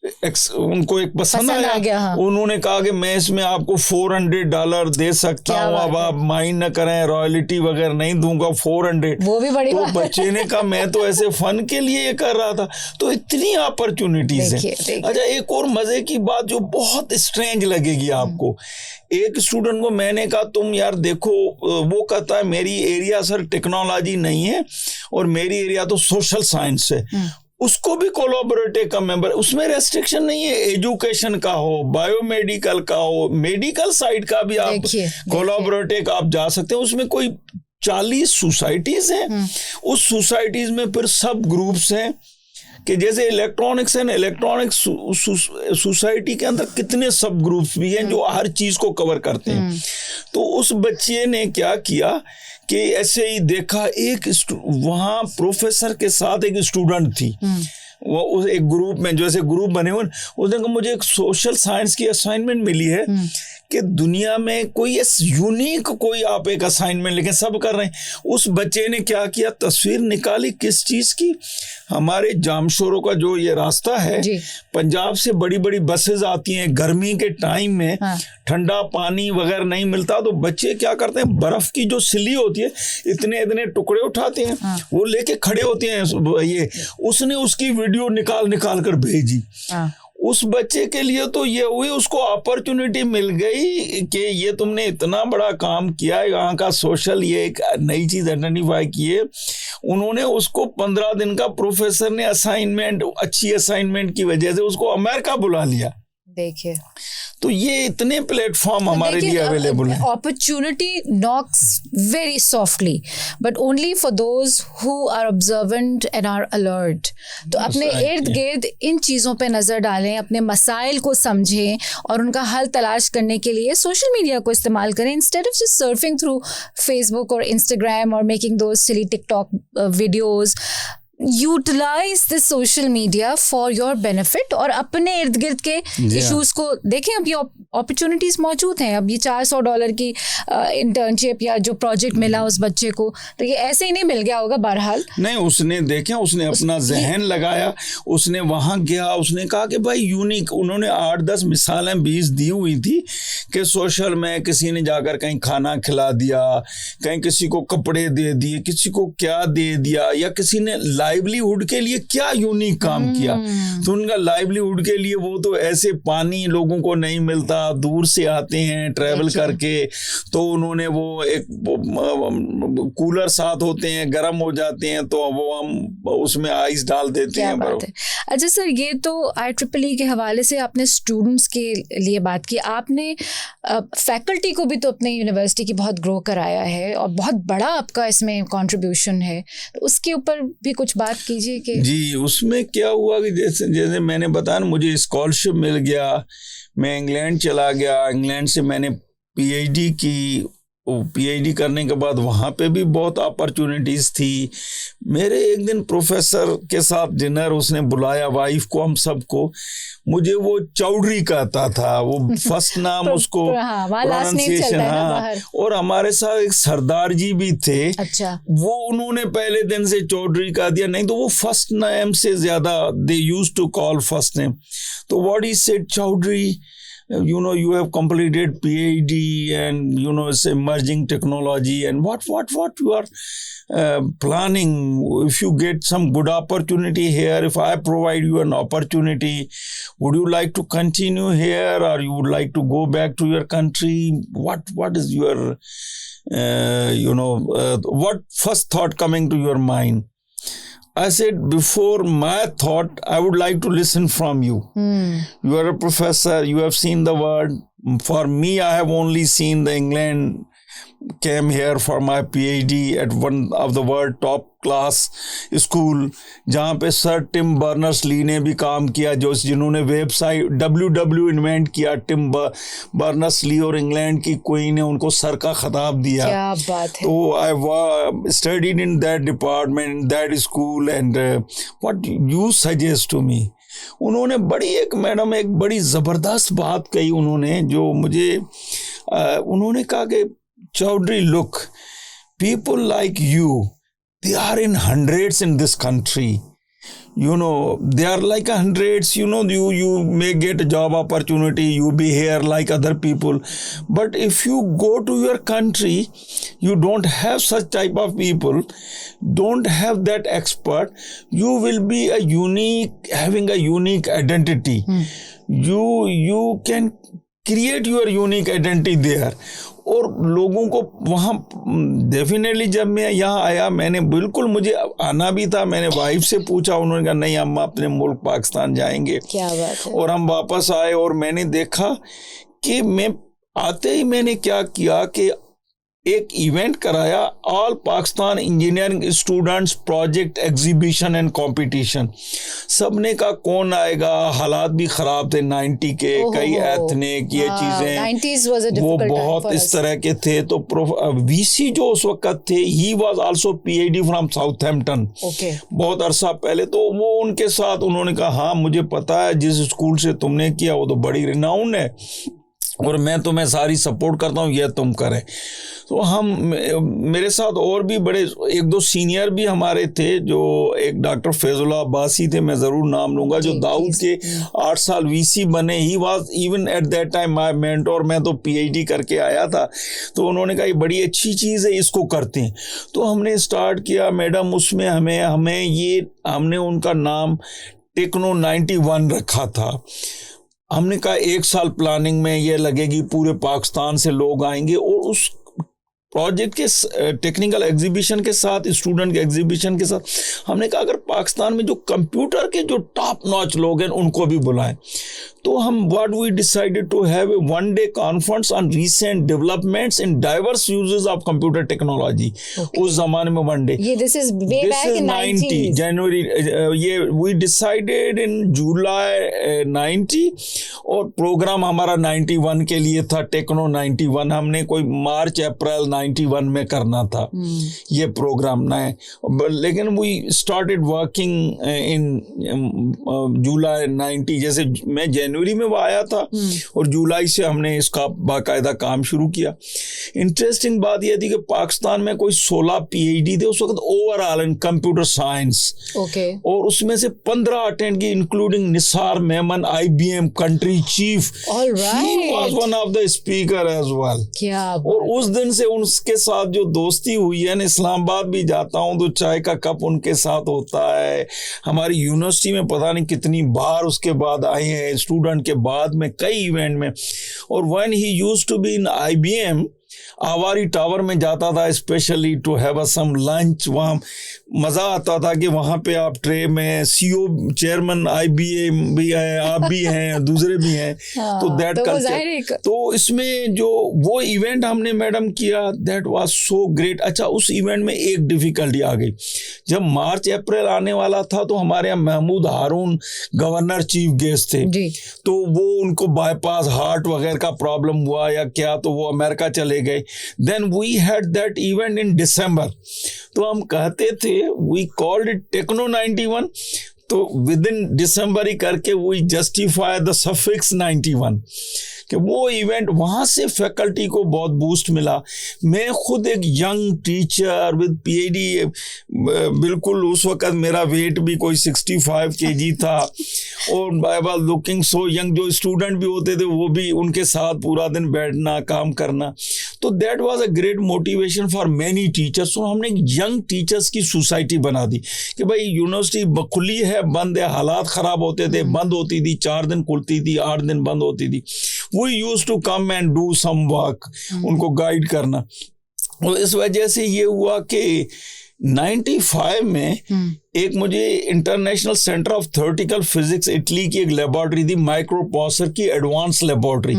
उनको एक पसंद आ गया। हाँ। उन्होंने कहा कि मैं इसमें आपको $400 दे सकता हूँ, अब आप माइंड न करें, रॉयल्टी वगैरह नहीं दूंगा, 400। वो भी बड़ी तो बच्चे ने कहा मैं तो ऐसे फन के लिए ये कर रहा था। तो इतनी अपॉर्चुनिटीज हैं। अच्छा, एक और मजे की बात जो बहुत स्ट्रेंज लगेगी आपको, एक स्टूडेंट को मैंने कहा तुम यार देखो, वो कहता है मेरी एरिया सर टेक्नोलॉजी नहीं है और मेरी एरिया तो सोशल साइंस है। उसको भी कोलैबोरेटिव का मेंबर, उसमें रेस्ट्रिक्शन नहीं है, एजुकेशन का हो, बायोमेडिकल का हो, मेडिकल साइड का भी आप कोलैबोरेटिव आप जा सकते हैं। उसमें कोई 40 सोसाइटीज हैं। उस सोसाइटीज में फिर सब ग्रुप्स हैं कि जैसे इलेक्ट्रॉनिक्स है ना, इलेक्ट्रॉनिक्स सोसाइटी के अंदर कितने सब ग्रुप्स भी हैं जो हर चीज को कवर करते हैं। तो उस बच्चे ने क्या किया कि ऐसे ही देखा, एक वहाँ प्रोफेसर के साथ एक स्टूडेंट थी, वो उस एक ग्रुप में जैसे ग्रुप बने हुए, उसने कहा मुझे एक सोशल साइंस की असाइनमेंट मिली है कि दुनिया में कोई यूनिक कोई आप एक असाइनमेंट लिखें, सब कर रहे हैं। उस बच्चे ने क्या किया, तस्वीर निकाली किस चीज की, हमारे जामशोरों का जो ये रास्ता है, पंजाब से बड़ी बड़ी बसेस आती हैं, गर्मी के टाइम में ठंडा पानी वगैरह नहीं मिलता, तो बच्चे क्या करते हैं, बर्फ की जो सिली होती है इतने इतने टुकड़े उठाते हैं, वो लेके खड़े होते हैं। ये उसने उसकी वीडियो निकाल कर भेजी। उस बच्चे के लिए तो ये हुई, उसको अपॉर्चुनिटी मिल गई कि ये तुमने इतना बड़ा काम किया, यहाँ का सोशल ये एक नई चीज आइडेंटिफाई किए। उन्होंने उसको 15 दिन का प्रोफेसर ने असाइनमेंट, अच्छी असाइनमेंट की वजह से उसको अमेरिका बुला लिया। देखिए, तो ये इतने प्लेटफॉर्म हमारे लिए अवेलेबल है। Opportunity knocks very softly but only for those who are observant and are alert. तो अपने इर्द गिर्द इन चीज़ों पे नज़र डालें, अपने मसाइल को समझें और उनका हल तलाश करने के लिए सोशल मीडिया को इस्तेमाल करें, instead of just surfing through Facebook और इंस्टाग्राम और making those silly TikTok videos. Utilise this social media for your benefit और अपने इर्द गिर्द के इश्यूज को देखें। अब ये अपॉर्चुनिटीज मौजूद हैं। अब ये $400 की इंटर्नशिप या जो प्रोजेक्ट मिला उस बच्चे को, तो ये ऐसे ही नहीं मिल गया होगा। बहरहाल नहीं, उसने देखा, उसने अपना जहन लगाया, उसने वहां गया, उसने कहा कि भाई यूनिक, उन्होंने 8-10 मिसालें 20 दी हुई थी कि सोशल में किसी ने जाकर कहीं खाना खिला दिया, कहीं किसी को कपड़े दे दिए, किसी को क्या दे दिया, या किसी ने लाइवलीहुड के लिए क्या यूनिक काम किया। तो उनका लाइवलीहुड के लिए वो तो ऐसे पानी लोगों को नहीं मिलता, दूर से आते हैं ट्रैवल करके, तो उन्होंने वो एक कूलर साथ होते हैं, गर्म हो जाते हैं, तो वो हम उसमें आइस डाल देते हैं। अच्छा सर, ये तो IEEE के हवाले से आपने स्टूडेंट्स के लिए बात की, आपने फैकल्टी को भी तो अपने यूनिवर्सिटी की बहुत ग्रो कराया है और बहुत बड़ा आपका इसमें कंट्रीब्यूशन है, तो उसके ऊपर भी कुछ बात कीजिए कि जी उसमें क्या हुआ कि जैसे मैंने बताया, मुझे स्कॉलरशिप मिल गया, मैं इंग्लैंड चला गया। इंग्लैंड से मैंने PhD की। PhD करने के बाद वहाँ पे भी बहुत अपॉर्चुनिटीज़ थी। मेरे एक दिन प्रोफेसर के साथ डिनर, उसने बुलाया वाइफ को, हम सबको। मुझे वो चौधरी कहता था, वो फर्स्ट नाम उसको प्रोनाउंसिएशन। हाँ, और हमारे साथ एक सरदार जी भी थे। अच्छा। वो उन्होंने पहले दिन से चौधरी कह दिया, नहीं तो वो फर्स्ट नेम से ज़्यादा they used to call first name. तो what he said, Chaudhry, you know, you have completed PhD and you know it's emerging technology, and what you are planning if you get some good opportunity here, if I provide you an opportunity, would you like to continue here or you would like to go back to your country? What is your what first thought coming to your mind? I said, before my thought, I would like to listen from you. You are a professor, you have seen the world. For me, I have only seen the England, came here for my PhD at one of the world top class school, जहाँ पे sir Tim Berners-Lee ने भी काम किया, जिन्होंने website WW invent किया। Tim Berners-Lee और England की क्वीन ने उनको सर का खिताब दिया। क्या बात है। तो I studied in that department, in that school, and what you suggest to me? उन्होंने मैडम एक बड़ी ज़बरदस्त बात कही उन्होंने, जो मुझे उन्होंने कहा कि Chaudhary, look, people like you, they are in hundreds in this country. you know, they are like hundreds, you know, you may get a job opportunity, you be here like other people, but if you go to your country, you don't have such type of people, don't have that expert, you will be having a unique identity. You can create your unique identity there. और लोगों को वहाँ definitely, जब मैं यहाँ आया, मैंने बिल्कुल, मुझे आना भी था, मैंने वाइफ से पूछा, उन्होंने कहा नहीं हम अपने मुल्क पाकिस्तान जाएंगे। क्या बात है। और हम वापस आए और मैंने देखा कि मैं आते ही मैंने क्या किया कि एक इवेंट कराया, all Pakistan engineering students project exhibition and competition. सबने कहा कौन आएगा, हालात भी खराब थे 90 के, कई एथनिक ये चीजें, वो बहुत इस तरह के थे। तो वीसी जो उस वक्त थे, he was also PhD from Southampton, बहुत अरसा पहले। तो वो उनके साथ उन्होंने कहा हाँ मुझे पता है जिस स्कूल से तुमने किया वो तो बड़ी रिनाउंड है और मैं तुम्हें सारी सपोर्ट करता हूँ, यह तुम करें। तो हम, मेरे साथ और भी बड़े एक दो सीनियर भी हमारे थे, जो एक डॉक्टर फैजुल्लाह अब्बासी थे, मैं ज़रूर नाम लूँगा, जो दाऊद के 8 साल वीसी बने। He was even at that time my mentor. मैं तो पीएचडी करके आया था, तो उन्होंने कहा ये बड़ी अच्छी चीज़ है, इसको करते हैं। तो हमने स्टार्ट किया मैडम, उसमें हमने उनका नाम टेक्नो 91 रखा था। हमने कहा 1 साल प्लानिंग में ये लगेगी, पूरे पाकिस्तान से लोग आएंगे। और उस प्रोजेक्ट के टेक्निकल एग्जीबिशन के साथ, स्टूडेंट के एग्जीबिशन के साथ, हमने कहा अगर पाकिस्तान में जो कंप्यूटर के जो टॉप नॉच लोग हैं उनको भी बुलाएं। तो हम what we decided to have a 1 day conference on recent developments in diverse uses of computer technology. उस जमाने में 1 डे, दिस इज 90 जनवरी, ये वी डिसाइडेड इन जुलाई 90, और प्रोग्राम हमारा 91 के लिए था, टेक्नो 91। हमने कोई मार्च अप्रैल 91 में करना था ये प्रोग्राम नए, लेकिन वी स्टार्टेड वर्किंग इन जुलाई 90। जैसे मैं जनवरी में वो आया था और जुलाई से हमने इसका बाकायदा काम शुरू किया। इंटरेस्टिंग बात यह थी कि पाकिस्तान में कोई 16 पीएचडी थे उस वक्त ओवरऑल इन कंप्यूटर साइंस, और उसमें से 15 अटेंड की, including Nisar Memon, IBM country chief, he was one of the speaker as well. और उस दिन से उसके साथ जो दोस्ती हुई है, इस्लामाबाद भी जाता हूँ तो चाय का कप उनके साथ होता है। हमारी यूनिवर्सिटी में पता नहीं कितनी बार उसके बाद आए हैं, स्टूडेंट के बाद में कई इवेंट में। और when he used to be in IBM, Avari tower में जाता था specially to have some lunch. वहाँ मज़ा आता था कि वहाँ पे आप ट्रे में CEO चेयरमैन IBM भी है, आप भी हैं, दूसरे भी हैं। तो दैट कल्चर, तो इसमें जो वो इवेंट हमने मैडम किया, दैट वाज सो ग्रेट। अच्छा, उस इवेंट में एक डिफ़िकल्टी आ गई। जब मार्च अप्रैल आने वाला था तो हमारे यहाँ महमूद हारून गवर्नर चीफ गेस्ट थे, तो वो उनको बाईपास हार्ट वगैरह का प्रॉब्लम हुआ या क्या, तो वो अमेरिका चले गए। Then we had that event in December. तो हम कहते थे, we called it Techno 91, तो विद इन दिसंबर ही करके we justify the suffix 91 कि वो इवेंट, वहाँ से फैकल्टी को बहुत बूस्ट मिला। मैं खुद एक यंग टीचर विद PhD, बिल्कुल उस वक़्त मेरा वेट भी कोई 65 kg था और I was looking so young. जो स्टूडेंट भी होते थे वो भी उनके साथ पूरा दिन बैठना, काम करना, तो that was a great motivation for many teachers. और हमने यंग टीचर्स की सोसाइटी बना दी कि भाई यूनिवर्सिटी खुली है, बंद है, हालात ख़राब होते थे, बंद होती थी, 4 दिन खुलती थी, 8 दिन बंद होती थी। We used to come and do some work, उनको गाइड करना। और इस वजह से ये हुआ कि 95 में एक मुझे international centre of theoretical physics Italy की एक लेबोरेटरी थी, माइक्रो प्रोसेसर की एडवांस लेबोरेटरी,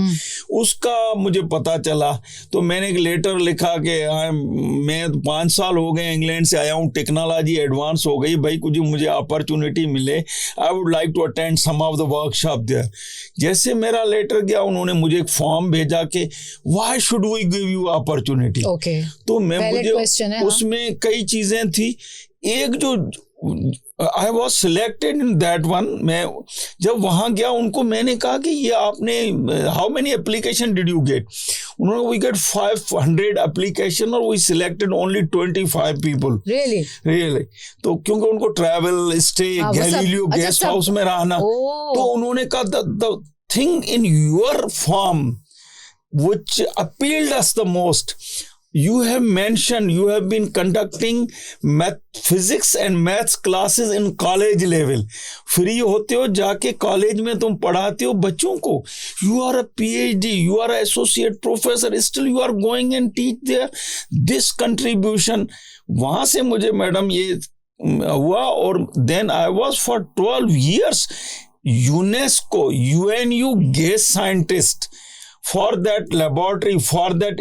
उसका मुझे पता चला। तो मैंने एक लेटर लिखा कि मैं 5 साल हो गए इंग्लैंड से आया हूँ, टेक्नोलॉजी एडवांस हो गई, भाई कुछ मुझे अपॉर्चुनिटी मिले, I would like to attend some of the workshop there. जैसे मेरा लेटर गया, उन्होंने मुझे एक फॉर्म भेजा कि why should we give you opportunity. तो मैं, मुझे उसमें कई चीज़ें थी। एक जो I was selected in that one. मैं जब वहाँ गया उनको मैंने कहा कि ये आपने how many application did you get? उन्होंने वी गेट 500 एप्लीकेशन और we selected only 25 people. Really तो क्योंकि उनको travel, stay, Galileo guest house में रहना, तो उन्होंने कहा the thing in your form which appealed us the most, you have mentioned you have been conducting physics and maths classes in college level. Free होते हो, जाके कॉलेज में तुम पढ़ाते हो बच्चों को. You are a PhD, you are an associate professor, still you are going and teach there. This contribution, वहाँ से मुझे मैडम ये हुआ. और then I was for 12 years UNESCO UNU guest scientist for that laboratory, for that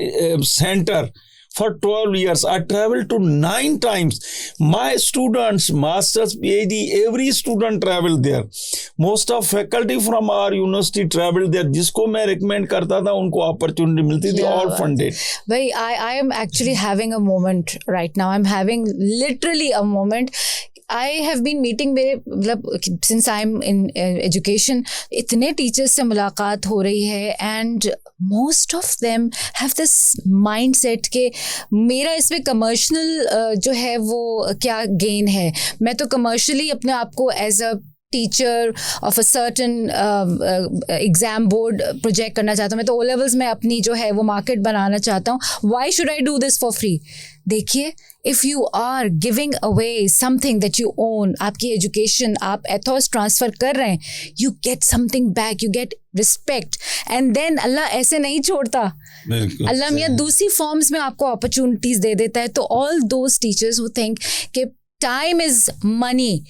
center for 12 years. I traveled to 9 times. My students, masters, PhD, every student traveled there. Most of faculty from our university traveled there. जिसको मैं recommend करता था उनको opportunity मिलती थी, all funded. Bhai, I am actually having a moment right now. I'm having literally a moment. I have been meeting मेरे मतलब since I'm in education, इतने teachers से मुलाकात हो रही है and most of them have this mindset कि मेरा इसमें commercial जो है वो क्या gain है. मैं तो commercially अपने आप को as a teacher of a certain exam board project करना चाहता हूँ. मैं तो ओ लेवल्स में अपनी जो है वो मार्केट बनाना चाहता हूँ. Why should I do this for free? देखिए, if you are giving away something that you own, आपकी एजुकेशन आप एथॉस ट्रांसफ़र कर रहे हैं, you get something back, you get respect. And then Allah ऐसे नहीं छोड़ता. अल्लाह मियाँ दूसरी फॉर्म्स में आपको अपॉर्चुनिटीज़ दे देता है. तो all those teachers who think कि टाइम इज़ मनी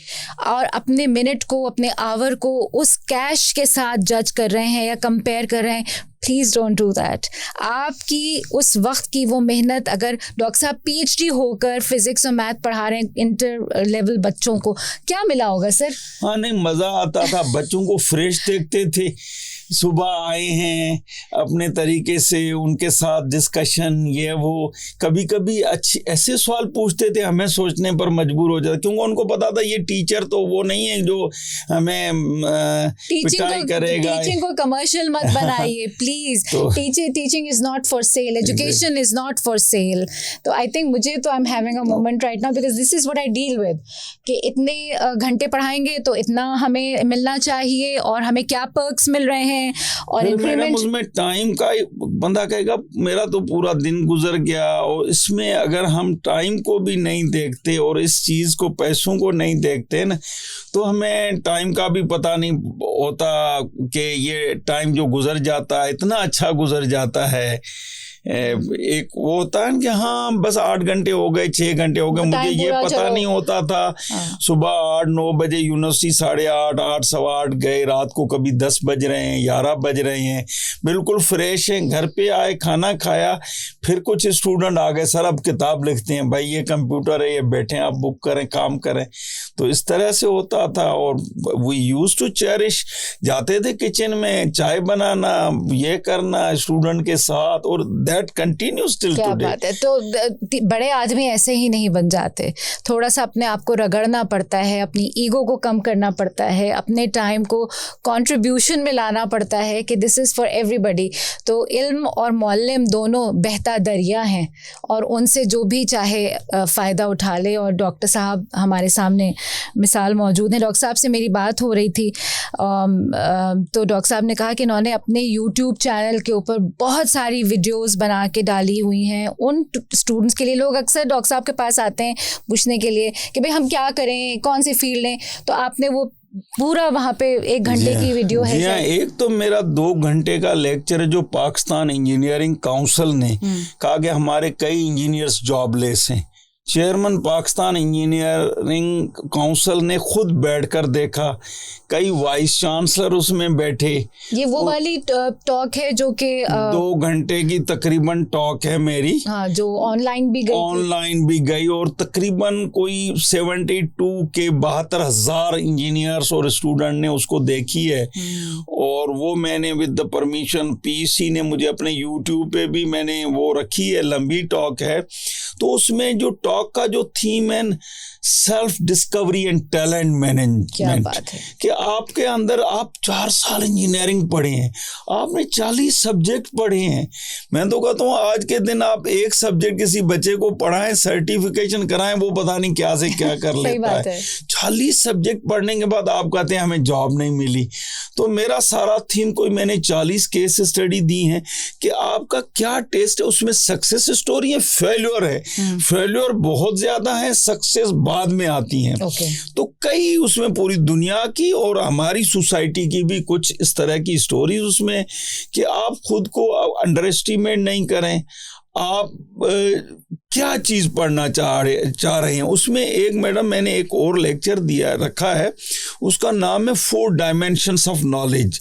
और अपने मिनट को, अपने आवर को उस कैश के साथ जज कर रहे हैं या कंपेयर कर रहे हैं, प्लीज़ डोंट डू दैट. आपकी उस वक्त की वो मेहनत, अगर डॉक्टर साहब PhD होकर फिजिक्स और मैथ पढ़ा रहे हैं इंटर लेवल बच्चों को, क्या मिला होगा सर? हाँ नहीं, मज़ा आता था. बच्चों को फ्रेश देखते थे, सुबह आए हैं अपने तरीके से, उनके साथ डिस्कशन ये वो. कभी कभी अच्छी ऐसे सवाल पूछते थे, हमें सोचने पर मजबूर हो जाता, क्योंकि उनको पता था ये टीचर तो वो नहीं है जो हमें पिटाई करेगा. टीचिंग को कमर्शियल मत बनाइए please. Teaching is not for sale, education is not for sale. तो आई थिंक मुझे तो आई am having a moment right now because this is what I deal with, कि इतने घंटे पढ़ाएंगे तो इतना हमें मिलना चाहिए और हमें क्या पर्क्स मिल रहे हैं. और इंक्रीमेंट उसमें टाइम का बंदा कहेगा मेरा तो पूरा दिन गुजर गया. और इसमें अगर हम टाइम को भी नहीं देखते और इस चीज़ को, पैसों को नहीं देखते ना, तो हमें टाइम का भी पता नहीं होता कि ये टाइम जो गुजर जाता है इतना अच्छा गुजर जाता है. एक वो होता है कि हाँ बस 8 घंटे हो गए, 6 घंटे हो गए, मुझे ये पता नहीं होता था. सुबह 8-9 बजे यूनिवर्सिटी 8:30, 8 सवा 8 गए, रात को कभी 10 बज रहे हैं, 11 बज रहे हैं, बिल्कुल फ्रेश हैं. घर पे आए, खाना खाया, फिर कुछ स्टूडेंट आ गए, सर अब किताब लिखते हैं, भाई ये कंप्यूटर है, ये बैठे आप बुक करें, काम करें. तो इस तरह से होता था. और वी यूज्ड टू चेरिश, जाते थे किचन में चाय बनाना, ये करना स्टूडेंट के साथ, और दैट कंटिन्यूज टिल टुडे. क्या बात है. तो बड़े आदमी ऐसे ही नहीं बन जाते. थोड़ा सा अपने आप को रगड़ना पड़ता है, अपनी ईगो को कम करना पड़ता है, अपने टाइम को कंट्रीब्यूशन में लाना पड़ता है कि दिस इज़ फॉर एवरीबडी. तो इल्म और मौल्लिम दोनों बहता दरिया हैं और उनसे जो भी चाहे फ़ायदा उठा ले. और डॉक्टर साहब हमारे सामने मिसाल मौजूद हैं. डॉक्टर साहब से मेरी बात हो रही थी तो डॉक्टर साहब ने कहा कि इन्होंने अपने यूट्यूब चैनल के ऊपर बहुत सारी वीडियोस बना के डाली हुई हैं उन स्टूडेंट्स के लिए. लोग अक्सर डॉक्टर साहब के पास आते हैं पूछने के लिए कि भाई हम क्या करें, कौन सी फील्ड लें. तो आपने वो पूरा वहाँ पे 1 घंटे की वीडियो है. जी हाँ, एक तो मेरा 2 घंटे का लेक्चर है जो पाकिस्तान इंजीनियरिंग काउंसिल ने कहा कि हमारे कई इंजीनियर्स जॉबलेस हैं. चेयरमैन पाकिस्तान इंजीनियरिंग काउंसिल ने खुद बैठकर देखा, कई वाइस चांसलर उसमें बैठे. ये वो वाली टॉक है जो कि 2 घंटे की तकरीबन टॉक है मेरी. हाँ, जो ऑनलाइन भी गई और तकरीबन कोई 72 के 72,000 इंजीनियर्स और स्टूडेंट ने उसको देखी है. और वो मैंने विद द परमिशन PEC ने मुझे अपने YouTube पे भी मैंने वो रखी है, लंबी टॉक है. तो उसमें जो टॉक टॉक का जो थीम है self discovery and talent management, कि आपके अंदर आप 4 साल इंजीनियरिंग पढ़े हैं, आपने 40 सब्जेक्ट पढ़े हैं। मैं तो कहता हूँ आज के दिन आप एक सब्जेक्ट किसी बच्चे को पढ़ाएं, सर्टिफिकेशन कराएं, वो पता नहीं क्या से क्या कर लेता है। 40 सब्जेक्ट पढ़ने के बाद आप कहते हैं हमें जॉब नहीं मिली। तो मेरा सारा थीम कोई मैंने 40 केस स्टडी दी हैं कि आपका क्या टेस्ट है, उसमें सक्सेस स्टोरी है, फेल्योर है, फेल्योर बहुत ज्यादा है, सक्सेस बाद में आती हैं। तो कई उसमें पूरी दुनिया की और हमारी सोसाइटी की भी कुछ इस तरह की स्टोरीज उसमें, कि आप खुद को अंडर एस्टिमेट नहीं करें। आप क्या चीज पढ़ना चाह रहे हैं। उसमें एक मैडम मैंने एक और लेक्चर दिया रखा है, उसका नाम है 4 डायमेंशंस ऑफ नॉलेज।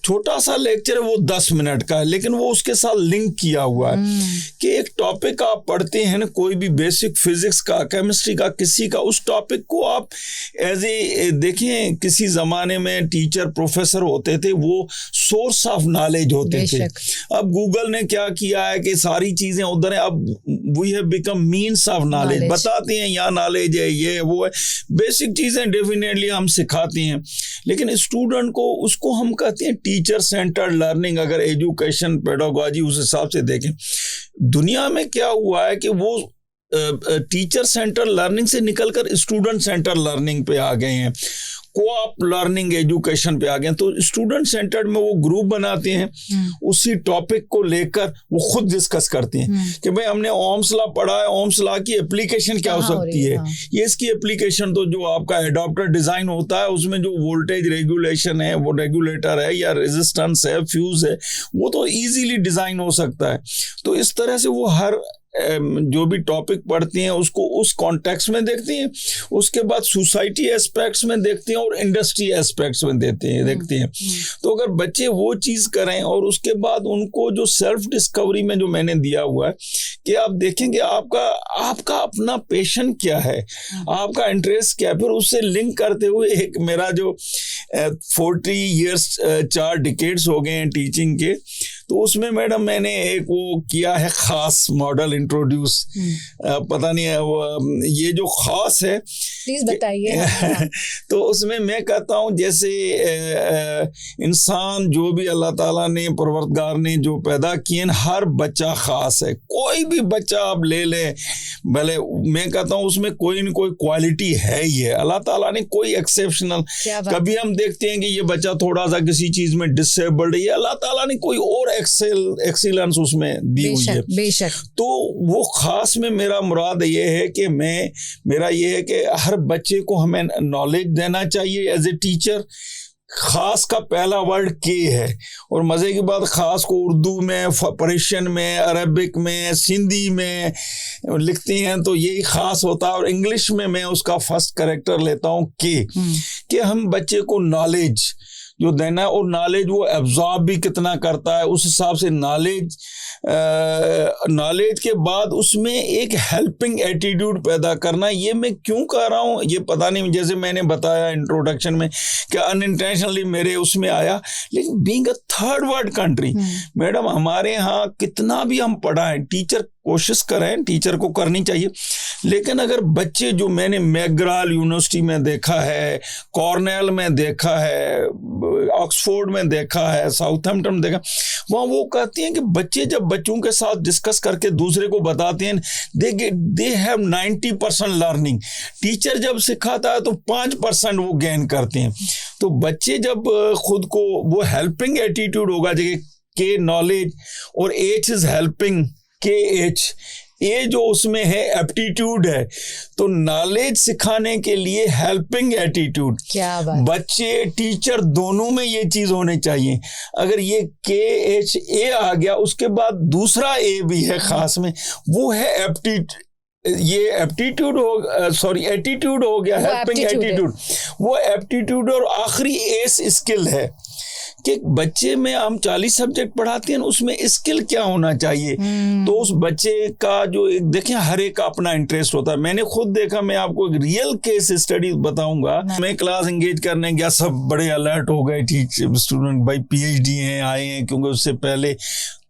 छोटा सा लेक्चर है, वो 10 मिनट का है, लेकिन वो उसके साथ लिंक किया हुआ है कि एक टॉपिक आप पढ़ते हैं ना, कोई भी बेसिक फिजिक्स का, केमिस्ट्री का, किसी का, उस टॉपिक को आप एज ए देखें, किसी जमाने में टीचर प्रोफेसर होते थे, वो सोर्स ऑफ नॉलेज होते थे। अब गूगल ने क्या किया है कि सारी चीजें उधर है, अब we have become means of knowledge, बताते हैं यहाँ नॉलेज है, ये वो है, बेसिक चीजें डेफिनेटली हम सिखाते हैं, लेकिन स्टूडेंट को उसको हम कहते हैं टीचर सेंटर्ड लर्निंग। अगर एजुकेशन पेडागोजी उस हिसाब से देखें, दुनिया में क्या हुआ है कि वो टीचर सेंटर लर्निंग से निकलकर स्टूडेंट सेंटर लर्निंग पे आ गए हैं, को-ऑप लर्निंग एजुकेशन पे आ गए हैं। तो स्टूडेंट सेंटर्ड में वो ग्रुप बनाते हैं, उसी टॉपिक को लेकर वो खुद डिस्कस करते हैं कि भाई हमने ओम्स लॉ पढ़ा है, ओम्स लॉ की एप्लीकेशन क्या हो सकती है, ये इसकी एप्लीकेशन तो जो आपका एडाप्टर डिजाइन होता है उसमें जो वोल्टेज रेगुलेशन है, वो रेगुलेटर है या रेजिस्टेंस है, फ्यूज है, वो तो इजीली डिजाइन हो सकता है। तो इस तरह से वो हर जो भी टॉपिक पढ़ती हैं उसको उस कॉन्टेक्स्ट में देखती हैं, उसके बाद सोसाइटी एस्पेक्ट्स में देखते हैं और इंडस्ट्री एस्पेक्ट्स में देखते हैं। तो अगर बच्चे वो चीज़ करें और उसके बाद उनको जो सेल्फ डिस्कवरी में जो मैंने दिया हुआ है कि आप देखेंगे आपका अपना पैशन क्या है, आपका इंटरेस्ट क्या है, फिर उससे लिंक करते हुए एक मेरा जो 40 ईयर्स 4 डिकेड्स हो गए हैं टीचिंग के, तो उसमें मैडम मैंने एक वो किया है खास मॉडल इंट्रोड्यूस, पता नहीं है वो ये जो खास है, प्लीज बताइए। तो उसमें मैं कहता हूँ जैसे इंसान जो भी अल्लाह ताला ने, परवरदिगार ने जो पैदा किए, हर बच्चा खास है। कोई भी बच्चा आप ले लें, भले मैं कहता हूँ उसमें कोई न कोई क्वालिटी है ही है, अल्लाह ताला ने कोई एक्सेप्शनल, कभी हम देखते हैं कि ये बच्चा थोड़ा सा किसी चीज में डिसेबल्ड है, ये अल्लाह ताला ने कोई और एक्सीलेंस उसमें दी हुई है। बेशक। तो वो खास में मेरा मुराद ये है कि मेरा ये है कि हर बच्चे को हमें नॉलेज देना चाहिए एज ए टीचर। खास का पहला वर्ड के है, और मजे की बात खास को उर्दू में, पर्शियन में, अरबिक में, सिंधी में लिखती हैं तो यही खास होता है, और इंग्लिश में मैं उसका फर्स्ट कैरेक्टर लेता हूँ कि हम बच्चे को नॉलेज जो देना है, और नॉलेज वो एब्जॉर्ब भी कितना करता है, उस हिसाब से नॉलेज के बाद उसमें एक हेल्पिंग एटीट्यूड पैदा करना। ये मैं क्यों कह रहा हूँ ये पता नहीं, जैसे मैंने बताया इंट्रोडक्शन में कि अनइंटेंशनली मेरे उसमें आया, लेकिन being a third world country madam, हमारे यहाँ कितना भी हम पढ़ाएं, टीचर कोशिश करें, टीचर को करनी चाहिए, लेकिन अगर बच्चे जो मैंने मैकग्राल यूनिवर्सिटी में देखा है, कॉर्नेल में देखा है, ऑक्सफोर्ड में देखा है, साउथहैम्पटन में देखा, वहाँ वो कहती हैं कि बच्चे जब बच्चों के साथ डिस्कस करके दूसरे को बताते हैं, दे हैव 90% लर्निंग। टीचर जब सिखाता है तो 5% वो गेन करते हैं। तो बच्चे जब खुद को वो हेल्पिंग एटीट्यूड होगा, जगह के नॉलेज और एच इज हेल्पिंग, के एच ये जो उसमें है एप्टीट्यूड है, तो नॉलेज सिखाने के लिए हेल्पिंग एटीट्यूड, क्या बात, बच्चे टीचर दोनों में ये चीज होनी चाहिए। अगर ये के एच ए आ गया, उसके बाद दूसरा ए भी है खास में, वो है ये एप्टीट्यूड एटीट्यूड हो गया, हेल्पिंग एटीट्यूड, वो एप्टीट्यूड, और आखिरी एस स्किल है कि बच्चे में हम 40 सब्जेक्ट पढ़ाते हैं, उसमें स्किल क्या होना चाहिए। तो उस बच्चे का जो देखें, हर एक का अपना इंटरेस्ट होता है। मैंने खुद देखा, मैं आपको एक रियल केस स्टडी बताऊंगा। मैं क्लास एंगेज करने गया, सब बड़े अलर्ट हो गए, टीचर स्टूडेंट भाई PhD हैं, आए हैं, क्योंकि उससे पहले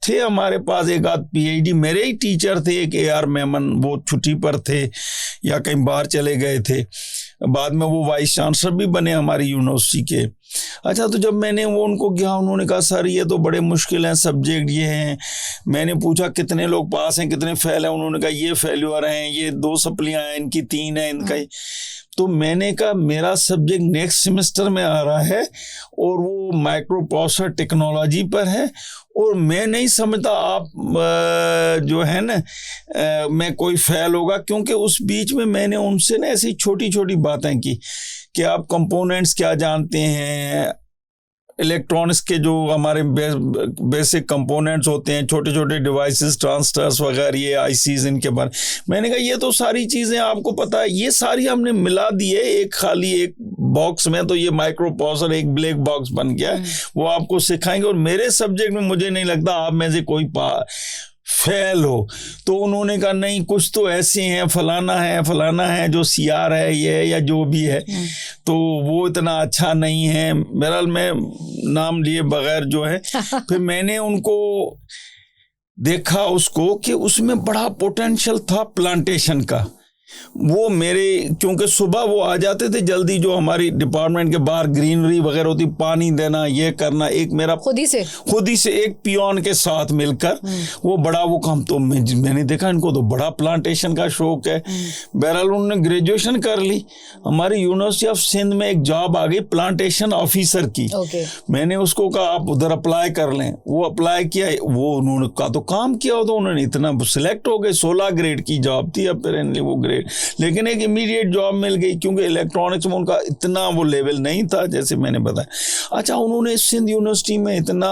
थे हमारे पास एक आध PhD, मेरे ही टीचर थे, एक AR मेमन, वो छुट्टी पर थे या कहीं बाहर चले गए थे, बाद में वो वाइस चांसलर भी बने हमारी यूनिवर्सिटी के। अच्छा, तो जब मैंने वो उनको किया, उन्होंने कहा सर ये तो बड़े मुश्किल हैं सब्जेक्ट ये हैं। मैंने पूछा कितने लोग पास हैं, कितने फेल हैं, उन्होंने कहा ये फेल्यूर हैं, ये 2 सप्लियां हैं, इनकी 3 है, इनका ही। तो मैंने कहा मेरा सब्जेक्ट नेक्स्ट सेमेस्टर में आ रहा है और वो माइक्रो प्रोसेसर टेक्नोलॉजी पर है, और मैं नहीं समझता आप जो है ना मैं कोई फेल होगा, क्योंकि उस बीच में मैंने उनसे ना ऐसी छोटी छोटी बातें की कि आप कंपोनेंट्स क्या जानते हैं, इलेक्ट्रॉनिक्स के जो हमारे बेसिक कंपोनेंट्स होते हैं, छोटे छोटे डिवाइसेस, ट्रांजिस्टर्स वगैरह, ये ICs, इनके बारे मैंने कहा ये तो सारी चीज़ें आपको पता है, ये सारी हमने मिला दी है एक खाली एक बॉक्स में, तो ये माइक्रो प्रोसेसर एक ब्लैक बॉक्स बन गया है, वो आपको सिखाएंगे। और मेरे सब्जेक्ट में मुझे नहीं लगता आप में से कोई फेल हो। तो उन्होंने कहा नहीं, कुछ तो ऐसे हैं, फलाना है जो CR है ये या जो भी है, तो वो इतना अच्छा नहीं है। बहरहाल मैं नाम लिए बगैर जो है फिर मैंने उनको देखा उसको कि उसमें बड़ा पोटेंशियल था प्लांटेशन का। वो मेरे, क्योंकि सुबह वो आ जाते थे जल्दी, जो हमारी डिपार्टमेंट के बाहर ग्रीनरी वगैरह होती, पानी देना, ये करना, एक मेरा खुद ही से एक पियोन के साथ मिलकर वो बड़ा वो काम। तो मैंने देखा इनको तो बड़ा प्लांटेशन का शौक है। बहरहाल उन्होंने ग्रेजुएशन कर ली, हमारी यूनिवर्सिटी ऑफ सिंध में एक जॉब आ गई प्लांटेशन ऑफिसर की। मैंने उसको कहा आप उधर अप्लाई कर लें, वो अप्लाई किया, वो उन्होंने कहा तो काम किया हो, तो उन्होंने इतना सिलेक्ट हो गए। 16 ग्रेड की जॉब थी अपेरेंटली वो ग्रेड, लेकिन एक इमीडिएट जॉब मिल गई, क्योंकि इलेक्ट्रॉनिक्स में उनका इतना वो लेवल नहीं था जैसे मैंने बताया। अच्छा, उन्होंने सिंध यूनिवर्सिटी में इतना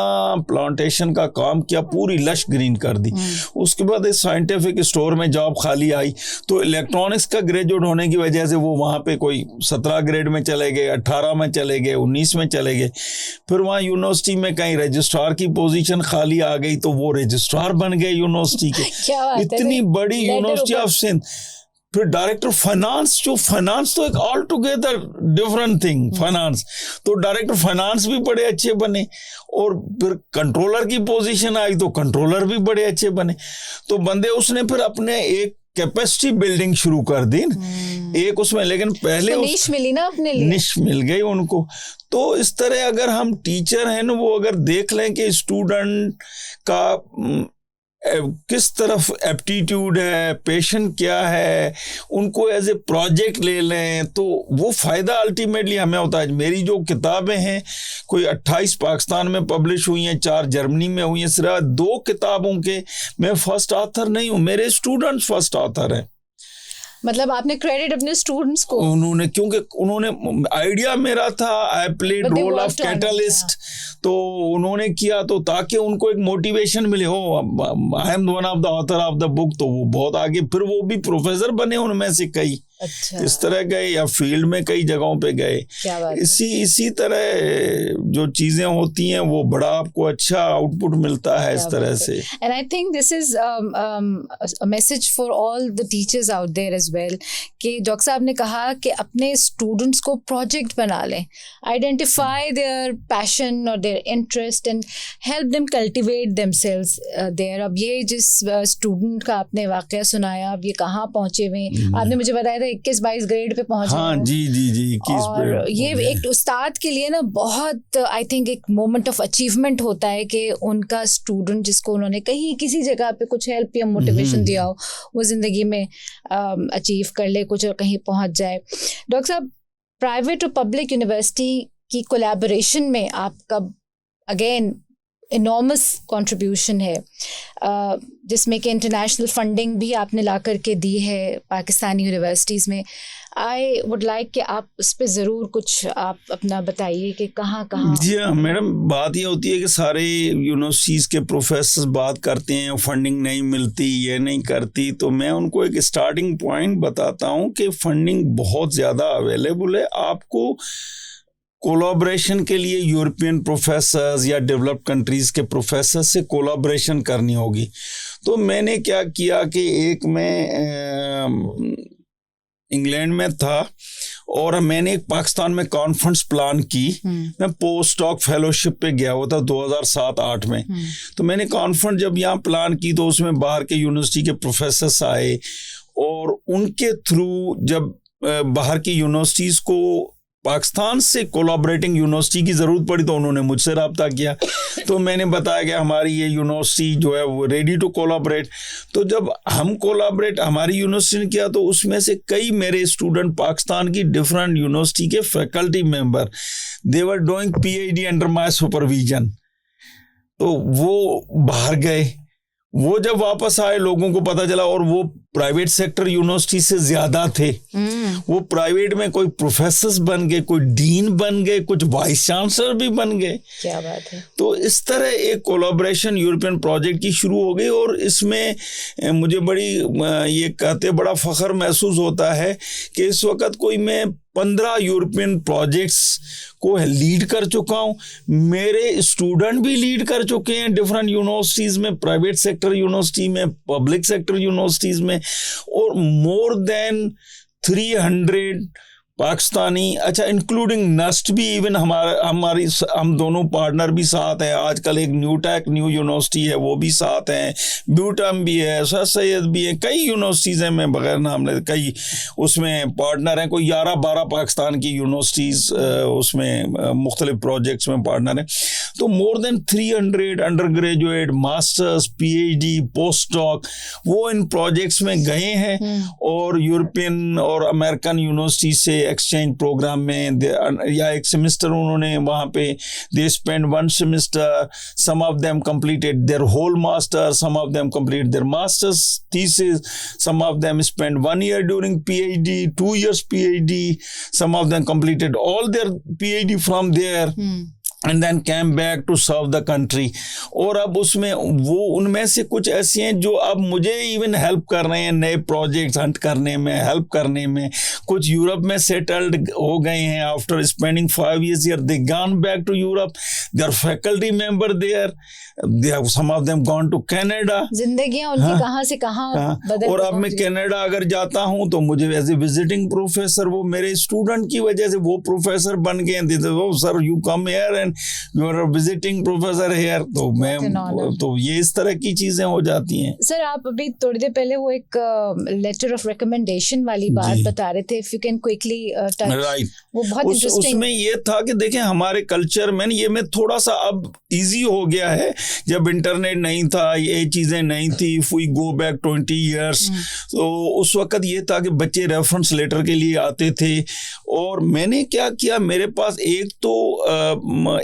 प्लांटेशन का काम किया, पूरी लश ग्रीन कर दी। उसके बाद एक साइंटिफिक स्टोर में जॉब खाली आई, तो इलेक्ट्रॉनिक्स का ग्रेजुएट होने की वजह से वो वहाँ पे कोई 17 ग्रेड में चले गए, 18 में चले गए, 19 में चले गए। फिर वहाँ यूनिवर्सिटी में कहीं रजिस्ट्रार की पोजीशन खाली आ गई, तो वो रजिस्ट्रार बन गए यूनिवर्सिटी के। इतनी बड़ी यूनिवर्सिटी ऑफ सिंध। फिर डायरेक्टर फाइनेंस, जो फाइनेंस तो एक all together different thing, finance तो डायरेक्टर फाइनेंस भी बड़े अच्छे बने, और फिर कंट्रोलर की पोजीशन आई तो कंट्रोलर भी बड़े अच्छे बने। तो बंदे उसने फिर अपने एक कैपेसिटी बिल्डिंग शुरू कर दी एक उसमें, लेकिन पहले निश मिली ना, अपने लिए निश मिल गई उनको। तो इस तरह अगर हम टीचर हैं ना, वो अगर देख लें कि स्टूडेंट का किस तरफ एप्टीट्यूड है, पेशेंट क्या है, उनको एज ए प्रोजेक्ट ले लें, तो वो फ़ायदा अल्टीमेटली हमें होता है। मेरी जो किताबें हैं कोई 28 पाकिस्तान में पब्लिश हुई हैं, 4 जर्मनी में हुई हैं, सिर्फ 2 किताबों के मैं फर्स्ट ऑथर नहीं हूँ, मेरे स्टूडेंट्स फर्स्ट ऑथर हैं। मतलब आपने क्रेडिट अपने स्टूडेंट्स को, उन्होंने, क्योंकि उन्होंने आइडिया मेरा था, I played role of catalyst, तो उन्होंने किया, तो ताकि उनको एक मोटिवेशन मिले, हो I am one of the author of the book, तो वो बहुत आगे, फिर वो भी प्रोफेसर बने उनमें से कई। अच्छा। इस तरह गए, या फील्ड में कई जगहों पे गए। इसी तरह जो चीजें होती हैं वो बड़ा आपको अच्छा आउटपुट मिलता है इस तरह से। And I think this is a message for all the teachers out there as well, कि डॉक्टर साहब ने कहा कि अपने स्टूडेंट्स को प्रोजेक्ट बना लें, आइडेंटिफाई देयर पैशन और their interest and help them cultivate themselves there. अब ये जिस स्टूडेंट का आपने वाकया सुनाया, अब ये कहाँ पहुंचे हुए, आपने मुझे बताया था 21-22 ग्रेड पे पहुंचे। हाँ जी 21। और ये एक उस्ताद के लिए ना बहुत आई थिंक एक मोमेंट ऑफ अचीवमेंट होता है कि उनका स्टूडेंट जिसको उन्होंने कहीं किसी जगह पे कुछ हेल्प या मोटिवेशन दिया हो, वो जिंदगी में अचीव कर ले कुछ और कहीं पहुंच जाए। डॉक्टर साहब, प्राइवेट और पब्लिक यूनिवर्सिटी की कोलैबोरेशन में आपका अगेन इनॉर्मस कंट्रीब्यूशन है, जिसमें कि इंटरनेशनल फंडिंग भी आपने ला करके दी है पाकिस्तानी यूनिवर्सिटीज़ में। आई वुड लाइक कि आप उस पर ज़रूर कुछ आप अपना बताइए कि कहाँ कहाँ। जी हाँ मैडम, बात ये होती है कि सारे यूनिवर्सिटीज़ के प्रोफेसर बात करते हैं फंडिंग नहीं मिलती, ये नहीं करती, तो मैं उनको एक स्टार्टिंग पॉइंट बताता हूँ कि फंडिंग बहुत ज़्यादा अवेलेबल है। आपको कोलैबोरेशन के लिए यूरोपियन प्रोफेसर्स या डेवलप्ड कंट्रीज़ के प्रोफेसर से कोलैबोरेशन करनी होगी। तो मैंने क्या किया कि एक मैं इंग्लैंड में था और मैंने एक पाकिस्तान में कॉन्फ्रेंस प्लान की। मैं पोस्ट डॉक फेलोशिप पे गया हुआ था 2007-8 में। तो मैंने कॉन्फ्रेंस जब यहाँ प्लान की तो उसमें बाहर के यूनिवर्सिटी के प्रोफेसर्स आए और उनके थ्रू जब बाहर की यूनिवर्सिटीज़ को पाकिस्तान से कोलैबोरेटिंग यूनिवर्सिटी की ज़रूरत पड़ी तो उन्होंने मुझसे रब्ता किया। तो मैंने बताया कि हमारी ये यूनिवर्सिटी जो है वो रेडी टू कोलैबोरेट। तो जब हम कोलैबोरेट हमारी यूनिवर्सिटी ने किया तो उसमें से कई मेरे स्टूडेंट पाकिस्तान की डिफरेंट यूनिवर्सिटी के faculty member, they were doing PhD under my supervision. तो वो बाहर गए, वो जब वापस आए लोगों को पता चला, और वो प्राइवेट सेक्टर यूनिवर्सिटी से ज्यादा थे। वो प्राइवेट में कोई प्रोफेसर्स बन गए, कोई डीन बन गए, कुछ वाइस चांसलर भी बन गए। क्या बात है। तो इस तरह एक कोलैबोरेशन यूरोपियन प्रोजेक्ट की शुरू हो गई और इसमें मुझे बड़ी ये कहते बड़ा फख्र महसूस होता है कि इस वक्त कोई मैं 15 यूरोपियन प्रोजेक्ट्स को लीड कर चुका हूँ। मेरे स्टूडेंट भी लीड कर चुके हैं डिफरेंट यूनिवर्सिटीज़ में, प्राइवेट सेक्टर यूनिवर्सिटी में, पब्लिक सेक्टर यूनिवर्सिटीज़ में, और मोर देन 300 पाकिस्तानी, अच्छा इंक्लूडिंग नस्ट भी, इवन हम दोनों पार्टनर भी साथ हैं। आजकल एक न्यू यूनिवर्सिटी है वो भी साथ हैं, ब्यूटम भी है, सर सैयद भी है, कई यूनिवर्सिटीज़ हैं, मैं बगैर नाम ले कई उसमें पार्टनर हैं, कोई 11-12 पाकिस्तान की यूनिवर्सिटीज़ उसमें मुख्तलिफ प्रोजेक्ट्स में पार्टनर हैं। तो more than 300 undergraduate, masters, PhD, post doc वो इन प्रोजेक्ट्स में गए हैं और यूरोपियन और अमेरिकन यूनिवर्सिटी से एक्सचेंज प्रोग्राम में या एक सेमेस्टर उन्होंने वहाँ पे they spend 1 semester, some of them completed their whole master, some of them complete their masters thesis, some of them spend 1 year during PhD, 2 years PhD, some of them completed all their PhD from there and then came back to serve the country। और अब उसमें वो उनमें से कुछ ऐसे हैं जो अब मुझे इवन हेल्प कर रहे हैं नए प्रोजेक्ट्स हंट करने में, हेल्प करने में। कुछ यूरोप में सेटल्ड हो गए हैं after spending 5 years here, they gone back to Europe, they are faculty member there, they have some of them gone to Canada। जिंदगियां उनकी कहाँ से कहाँ बदल। और अब मैं कनाडा अगर जाता हूँ तो मुझे एज ए विजिटिंग प्रोफेसर वो मेरे स्टूडेंट की वजह से वो प्रोफेसर बन गए। Sir you come here and you are visiting professor here. तो मैं तो ये इस तरह की चीजें हो जाती हैं। सर आप अभी थोड़ी देर पहले वो एक लेटर ऑफ रिकमेंडेशन वाली बात बता रहे थे, if you can quickly touch. Right, वो बहुत इंटरेस्टिंग। उसमें ये था कि देखें हमारे कल्चर में ये में थोड़ा सा अब इजी हो गया है। जब इंटरनेट नहीं था, ये चीजें नहीं थी, if we go back 20 years, तो उस वक्त ये था कि बच्चे रेफरेंस लेटर के लिए आते थे। और मैंने क्या किया, मेरे पास एक तो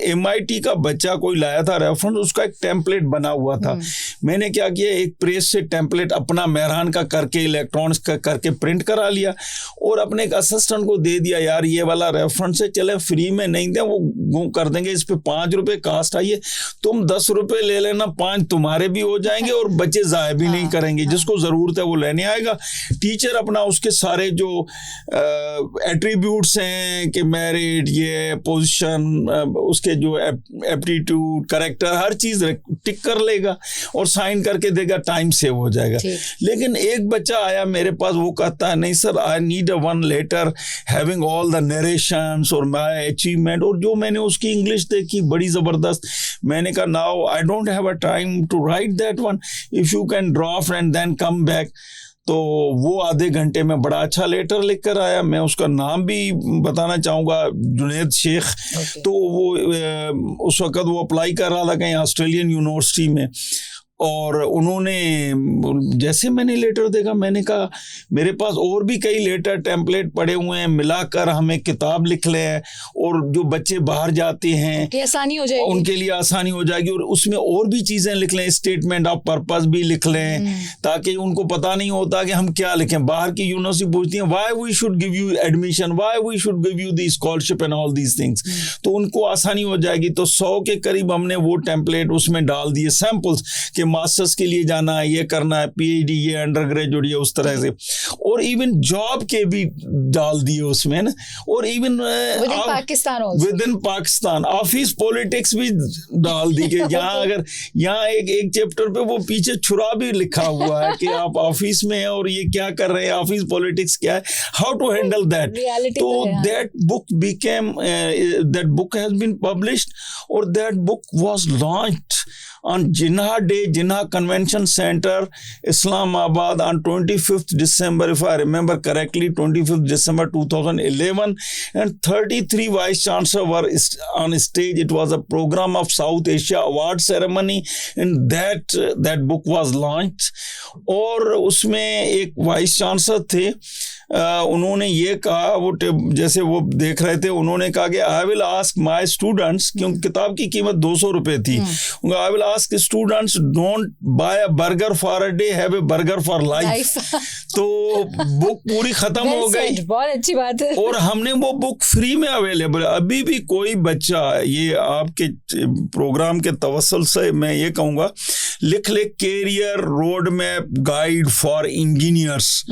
MIT का बच्चा कोई लाया था रेफरेंस, उसका एक टेम्पलेट बना हुआ था। मैंने क्या किया, एक प्रेस से टेम्पलेट अपना मेहरान का करके इलेक्ट्रॉनिक्स का करके प्रिंट करा लिया और अपने एक असिस्टेंट को दे दिया, यार ये वाला रेफरेंस है, चले फ्री में नहीं दे वो कर देंगे, इस पे 5 रुपए कास्ट आई है, तुम 10 रुपए ले लेना, 5 तुम्हारे भी हो जाएंगे और बच्चे जाया भी नहीं करेंगे, जिसको जरूरत है वो लेने आएगा। टीचर अपना उसके सारे जो एट्रीब्यूट्स हैं कि मेरिट, ये पोजीशन, उसके जो एप्टीट्यूड, करेक्टर, हर चीज टिक कर लेगा और साइन करके देगा, टाइम सेव हो जाएगा। लेकिन एक बच्चा आया मेरे पास, वो कहता है नहीं sir, I need a 1 letter having all the narrations और माय अचीवमेंट। और जो मैंने उसकी इंग्लिश देखी बड़ी जबरदस्त, मैंने कहा now I don't have a time to write that one, if you can draft and then come back. तो वो आधे घंटे में बड़ा अच्छा लेटर लिख कर आया। मैं उसका नाम भी बताना चाहूँगा, जुनैद शेख। तो वो उस वक़्त वो अप्लाई कर रहा था कहीं ऑस्ट्रेलियन यूनिवर्सिटी में, और उन्होंने जैसे मैंने लेटर देखा, मैंने कहा मेरे पास और भी कई लेटर टेम्पलेट पड़े हुए हैं, मिलाकर हमें किताब लिख लें और जो बच्चे बाहर जाते हैं आसानी हो जाएगी, उनके लिए आसानी हो जाएगी, और उसमें और भी चीज़ें लिख लें, स्टेटमेंट ऑफ पर्पस भी लिख लें, ताकि उनको पता नहीं होता कि हम क्या लिखें। बाहर की यूनिवर्सिटी पूछती हैं why we should give you admission, why we should give you the scholarship and all these things, तो उनको आसानी हो जाएगी। तो 100 के करीब हमने वो टेम्पलेट उसमें डाल दिए सैम्पल्स कि मास्टर्स के लिए जाना है, ये करना है, पीएचडी, ये अंडर ग्रेजुएट, ये उस तरह से, और इवन जॉब के भी डाल दिए उसमें ना, और even with in Pakistan office politics भी डाल दी कि यहाँ अगर यहाँ एक चैप्टर पे वो पीछे छुरा भी लिखा हुआ है कि आप ऑफिस में हैं और ये क्या कर रहे हैं, ऑफिस पॉलिटिक्स क्या है, हाउ टू हैंडल दैट. तो that book has been published, or that book was launched on Jinnah Day, Jinnah Convention Center, Islamabad on 25th December, if I remember correctly, 25th December 2011, and 33 vice chancellors were on stage. It was a program of South Asia award ceremony, and that book was launched. और उसमें एक vice chancellor थे, उन्होंने ये कहा, वो जैसे वो देख रहे थे, उन्होंने कहा कि I will ask my students, क्योंकि किताब की कीमत 200 रुपए थी, I will ask students don't buy a burger for a day, have a burger for life. तो बुक पूरी खत्म हो गई. बहुत अच्छी बात है. और हमने वो बुक फ्री में अवेलेबल. अभी भी कोई बच्चा, ये आपके प्रोग्राम के तवस्सुल से मैं ये कहूँगा, लिख ले career road map guide for engineers,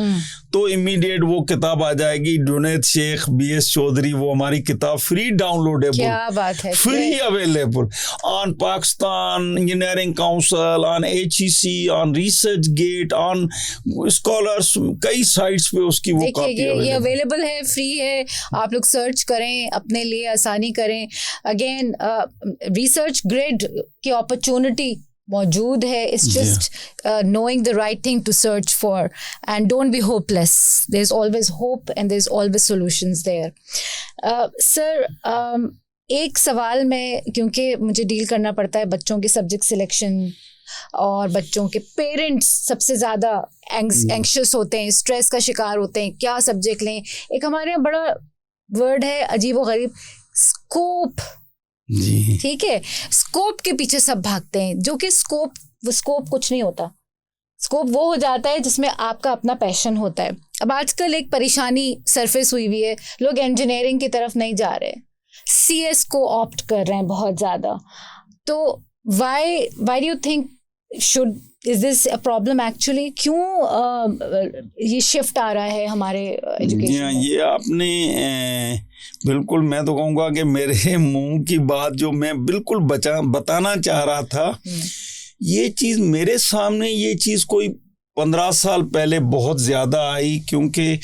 तो इमीडिएट वो किताब आ जाएगी. जुनैद शेख, BS चौधरी, वो हमारी किताब फ्री डाउनलोडेबल. क्या बात है. Free available on Pakistan engineering council, on HEC, on research gate, on scholars, कई साइट्स पे उसकी वो कॉपी ये अवेलेबल है, फ्री है. आप लोग सर्च करें, अपने लिए आसानी करें. अगेन रिसर्च ग्रिड की अपॉर्चुनिटी मौजूद है. It's just knowing the right thing to search for, and don't be hopeless. There's always hope and there's always solutions there. Sir, एक सवाल में, क्योंकि मुझे डील करना पड़ता है बच्चों के सब्जेक्ट सिलेक्शन, और बच्चों के पेरेंट्स सबसे ज़्यादा एंक्शियस होते हैं, स्ट्रेस का शिकार होते हैं, क्या सब्जेक्ट लें. एक हमारे यहाँ बड़ा वर्ड है अजीब व गरीब, स्कोप. ठीक है, स्कोप के पीछे सब भागते हैं, जो कि स्कोप कुछ नहीं होता. स्कोप वो हो जाता है जिसमें आपका अपना पैशन होता है. अब आजकल एक परेशानी सरफेस हुई हुई है, लोग इंजीनियरिंग की तरफ नहीं जा रहे, CS को ऑप्ट कर रहे हैं बहुत ज़्यादा. तो why do you think is this a problem actually? क्यों ये शिफ्ट आ रहा है हमारे एजुकेशन में? ये आपने बिल्कुल, मैं तो कहूँगा कि मेरे मुंह की बात जो मैं बिल्कुल बताना चाह रहा था, ये चीज़ मेरे सामने, ये चीज़ कोई 15 साल पहले बहुत ज़्यादा आई, क्योंकि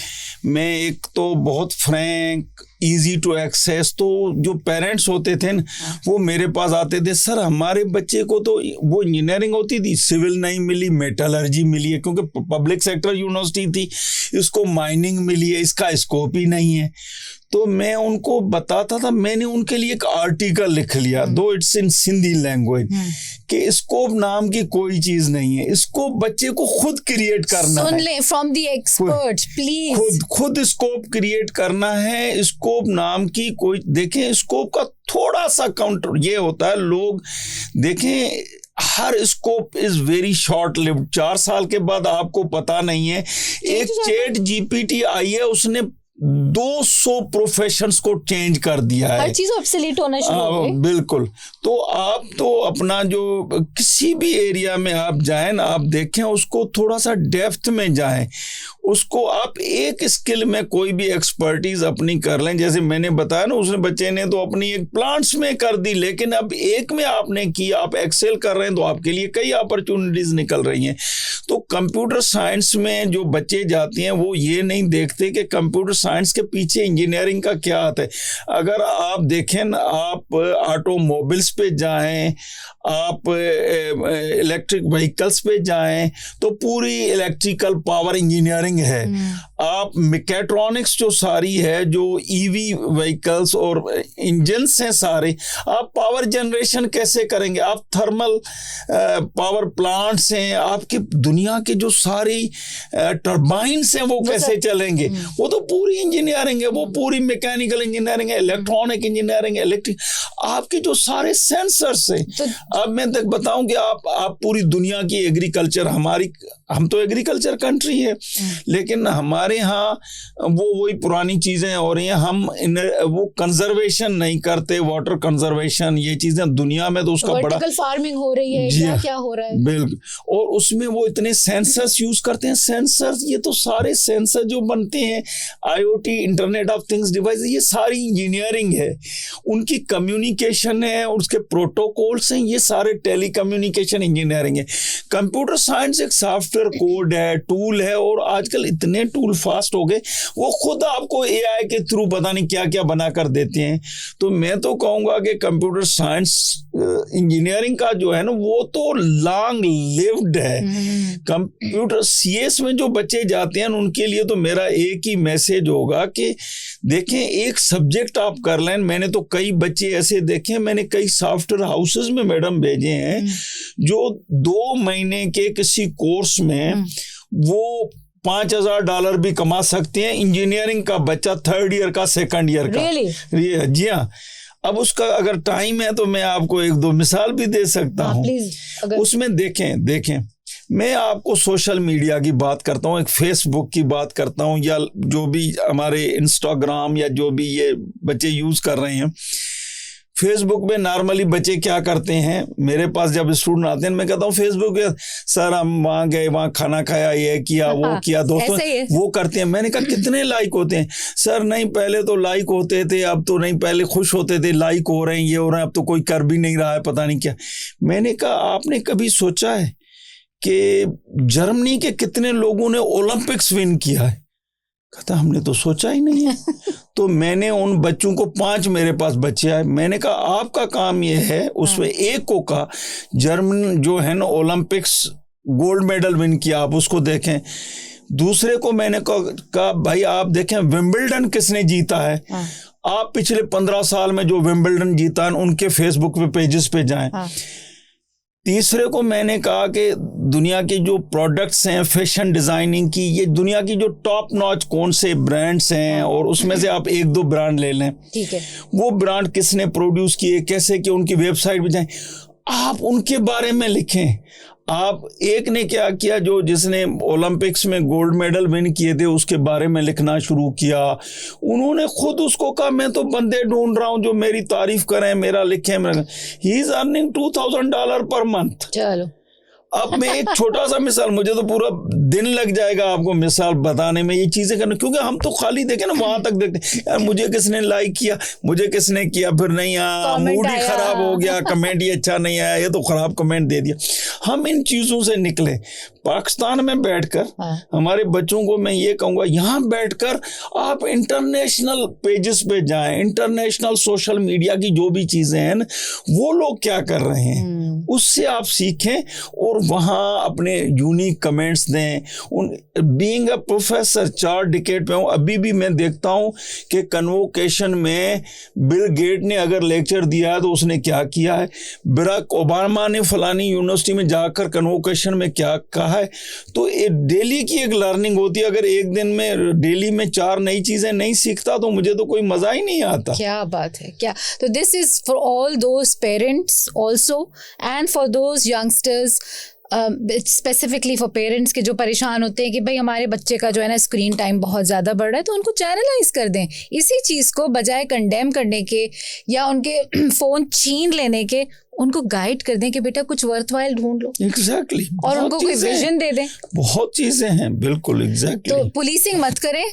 मैं एक तो बहुत फ्रैंक, इजी टू एक्सेस, तो जो पेरेंट्स होते थे ना, वो मेरे पास आते थे, सर हमारे बच्चे को तो वो इंजीनियरिंग होती थी, सिविल नहीं मिली, मेटलर्जी मिली है, क्योंकि पब्लिक सेक्टर यूनिवर्सिटी थी, इसको माइनिंग मिली है, इसका स्कोप ही नहीं है. तो मैं उनको बताता था, मैंने उनके लिए एक आर्टिकल लिख लिया, दो इट्स इन सिंधी लैंग्वेज, कि स्कोप नाम की कोई चीज नहीं है, इसको बच्चे को खुद क्रिएट करना है. सुन ले फ्रॉम द एक्सपर्ट प्लीज. खुद स्कोप क्रिएट करना है. स्कोप नाम की कोई, देखें स्कोप का थोड़ा सा काउंटर ये होता है, लोग देखें हर scope is very short lived. 4 साल के बाद आपको पता नहीं है. एक ChatGPT आई है, उसने 200 प्रोफेशंस को चेंज कर दिया है. हर चीज ऑब्सोलीट होना शुरू हो गई. बिल्कुल. तो आप तो अपना जो किसी भी एरिया में आप जाएं ना, आप देखें उसको थोड़ा सा डेप्थ में जाएं, उसको आप एक स्किल में कोई भी एक्सपर्टीज अपनी कर लें. जैसे मैंने बताया ना, उसने बच्चे ने तो अपनी एक प्लांट्स में कर दी, लेकिन अब एक में आपने की, आप एक्सेल कर रहे हैं, तो आपके लिए कई अपॉर्चुनिटीज निकल रही हैं. तो कंप्यूटर साइंस में जो बच्चे जाते हैं, वो ये नहीं देखते कि कंप्यूटर साइंस के पीछे इंजीनियरिंग का क्या आता है. अगर आप देखें, आप ऑटोमोबाइल्स पे जाएं, आप इलेक्ट्रिक व्हीकल्स पे जाएं, तो पूरी इलेक्ट्रिकल पावर इंजीनियरिंग है. आप मैकेट्रॉनिक्स जो सारी है, जो EV व्हीकल्स और इंजन्स हैं सारे, आप पावर जनरेशन कैसे करेंगे, आप थर्मल पावर प्लांट्स हैं, आपकी दुनिया के जो सारी टर्बाइंस हैं वो कैसे चलेंगे, वो तो पूरी इंजीनियरिंग है, वो पूरी मैकेनिकल इंजीनियरिंग है, इलेक्ट्रॉनिक इंजीनियरिंग है, इलेक्ट्रिक, आपके जो सारे सेंसर्स है। अब मैं तक बताऊं कि आप पूरी दुनिया की एग्रीकल्चर, हम तो एग्रीकल्चर कंट्री है, लेकिन हमारे यहाँ वही पुरानी चीजें हो रही हैं। हम वो कंजर्वेशन नहीं करते, वाटर कंजर्वेशन, ये चीजें दुनिया में तो उसका बड़ा फार्मिंग हो रही है, क्या हो रहा है, बिल्कुल। और उसमें वो इतने सेंसर्स यूज करते हैं। सेंसर्स, ये तो सारे सेंसर जो बनते हैं, IoT, internet of things device, ये सारी इंजीनियरिंग है, उनकी कम्युनिकेशन है, उसके प्रोटोकॉल्स हैं, ये सारे टेलीकम्युनिकेशन इंजीनियरिंग है। कंप्यूटर साइंस एक सॉफ्टवेयर कोड है, टूल है, और आजकल इतने टूल फास्ट हो गए, वो खुद आपको AI के थ्रू पता नहीं क्या क्या बना कर देते हैं। तो मैं तो कहूँगा कि कंप्यूटर साइंस इंजीनियरिंग का जो है ना, वो तो लॉन्ग लिव्ड है। कंप्यूटर CS में जो बच्चे जाते हैं उनके लिए तो मेरा एक ही मैसेज होगा कि देखें, एक सब्जेक्ट आप कर लें। मैंने तो कई बच्चे ऐसे देखे, मैंने कई सॉफ्टवेयर हाउसेस में मैडम भेजे हैं जो 2 महीने के किसी कोर्स में वो $5,000 भी कमा सकते हैं। इंजीनियरिंग का बच्चा 3rd ईयर का, 2nd ईयर का। Really? जी हाँ। अब उसका अगर टाइम है तो मैं आपको 1-2 मिसाल भी दे सकता हूँ। उसमें देखें मैं आपको सोशल मीडिया की बात करता हूँ, एक फेसबुक की बात करता हूँ, या जो भी हमारे इंस्टाग्राम या जो भी ये बच्चे यूज कर रहे हैं। फेसबुक में नॉर्मली बच्चे क्या करते हैं, मेरे पास जब स्टूडेंट आते हैं मैं कहता हूँ फेसबुक पे सर हम वहाँ गए, वहाँ खाना खाया, ये किया, वो किया, दोस्तों वो करते हैं। मैंने कहा कितने लाइक होते हैं? सर नहीं, पहले तो लाइक होते थे, अब तो नहीं, पहले खुश होते थे, लाइक हो रहे हैं, ये हो रहे हैं, अब तो कोई कर भी नहीं रहा है, पता नहीं क्या। मैंने कहा आपने कभी सोचा है कि जर्मनी के कितने लोगों ने ओलंपिक्स विन किया है? कहता हमने तो सोचा ही नहीं है। तो मैंने उन बच्चों को 5 मेरे पास बच्चे आए, मैंने कहा आपका काम ये है, उसमें एक को कहा जर्मन जो है ना ओलंपिक्स गोल्ड मेडल विन किया, आप उसको देखें। दूसरे को मैंने कहा भाई आप देखें विंबलडन किसने जीता है, आप पिछले 15 साल में जो विंबलडन जीता है उनके फेसबुक पे पेजेस पे जाएं। तीसरे को मैंने कहा कि दुनिया के जो प्रोडक्ट्स हैं फैशन डिज़ाइनिंग की, ये दुनिया की जो टॉप नॉच कौन से ब्रांड्स हैं, और उसमें से आप 1-2 ब्रांड ले लें, ठीक है, वो ब्रांड किसने प्रोड्यूस किए, कैसे कि उनकी वेबसाइट पे जाएं, आप उनके बारे में लिखें। आप एक ने क्या किया, जो जिसने ओलंपिक्स में गोल्ड मेडल विन किए थे उसके बारे में लिखना शुरू किया। उन्होंने खुद उसको कहा मैं तो बंदे ढूंढ रहा हूं जो मेरी तारीफ करें, मेरा लिखें। He is earning $2,000 per month. चलो अब मैं एक छोटा सा मिसाल, मुझे तो पूरा दिन लग जाएगा आपको मिसाल बताने में, ये चीजें करने, क्योंकि हम तो खाली देखे ना, वहां तक देखते यार मुझे किसने लाइक किया, मुझे किसने किया, फिर नहीं मूड ही खराब हो गया, कमेंट ही अच्छा नहीं आया, ये तो खराब कमेंट दे दिया। हम इन चीजों से निकले। पाकिस्तान में बैठकर हमारे बच्चों को मैं ये कहूंगा, यहाँ बैठकर आप इंटरनेशनल पेजेस पे जाएं, इंटरनेशनल सोशल मीडिया की जो भी चीजें हैं ना, वो लोग क्या कर रहे हैं उससे आप सीखें और वहाँ अपने यूनिक कमेंट्स दें। बीइंग अ प्रोफेसर 4 डिकेड पे हूँ, अभी भी मैं देखता हूँ कि कन्वोकेशन में बिल गेट ने अगर लेक्चर दिया है तो उसने क्या किया है, बराक ओबामा ने फलानी यूनिवर्सिटी में जाकर कन्वोकेशन में क्या कहा है। तो डेली की एक लर्निंग होती है। अगर एक दिन में डेली में 4 नई चीजें नहीं सीखता तो मुझे तो कोई मजा ही नहीं आता। क्या बात है, क्या। तो this is for all those parents also and for those youngsters, specifically for parents के जो परेशान होते हैं कि भाई हमारे बच्चे का जो है ना स्क्रीन टाइम बहुत ज़्यादा बढ़ रहा है, तो उनको चैनलाइज कर दें इसी चीज़ को, बजाय कंडेम करने के या उनके फ़ोन छीन लेने के, उनको गाइड कर दें कि बेटा कुछ वर्थवाइल ढूंढ लो। एग्जैक्टली और उनको कोई विजन दे दें। बहुत चीज़ें हैं, बिल्कुल एग्जैक्टली। तो पुलिसिंग मत करें,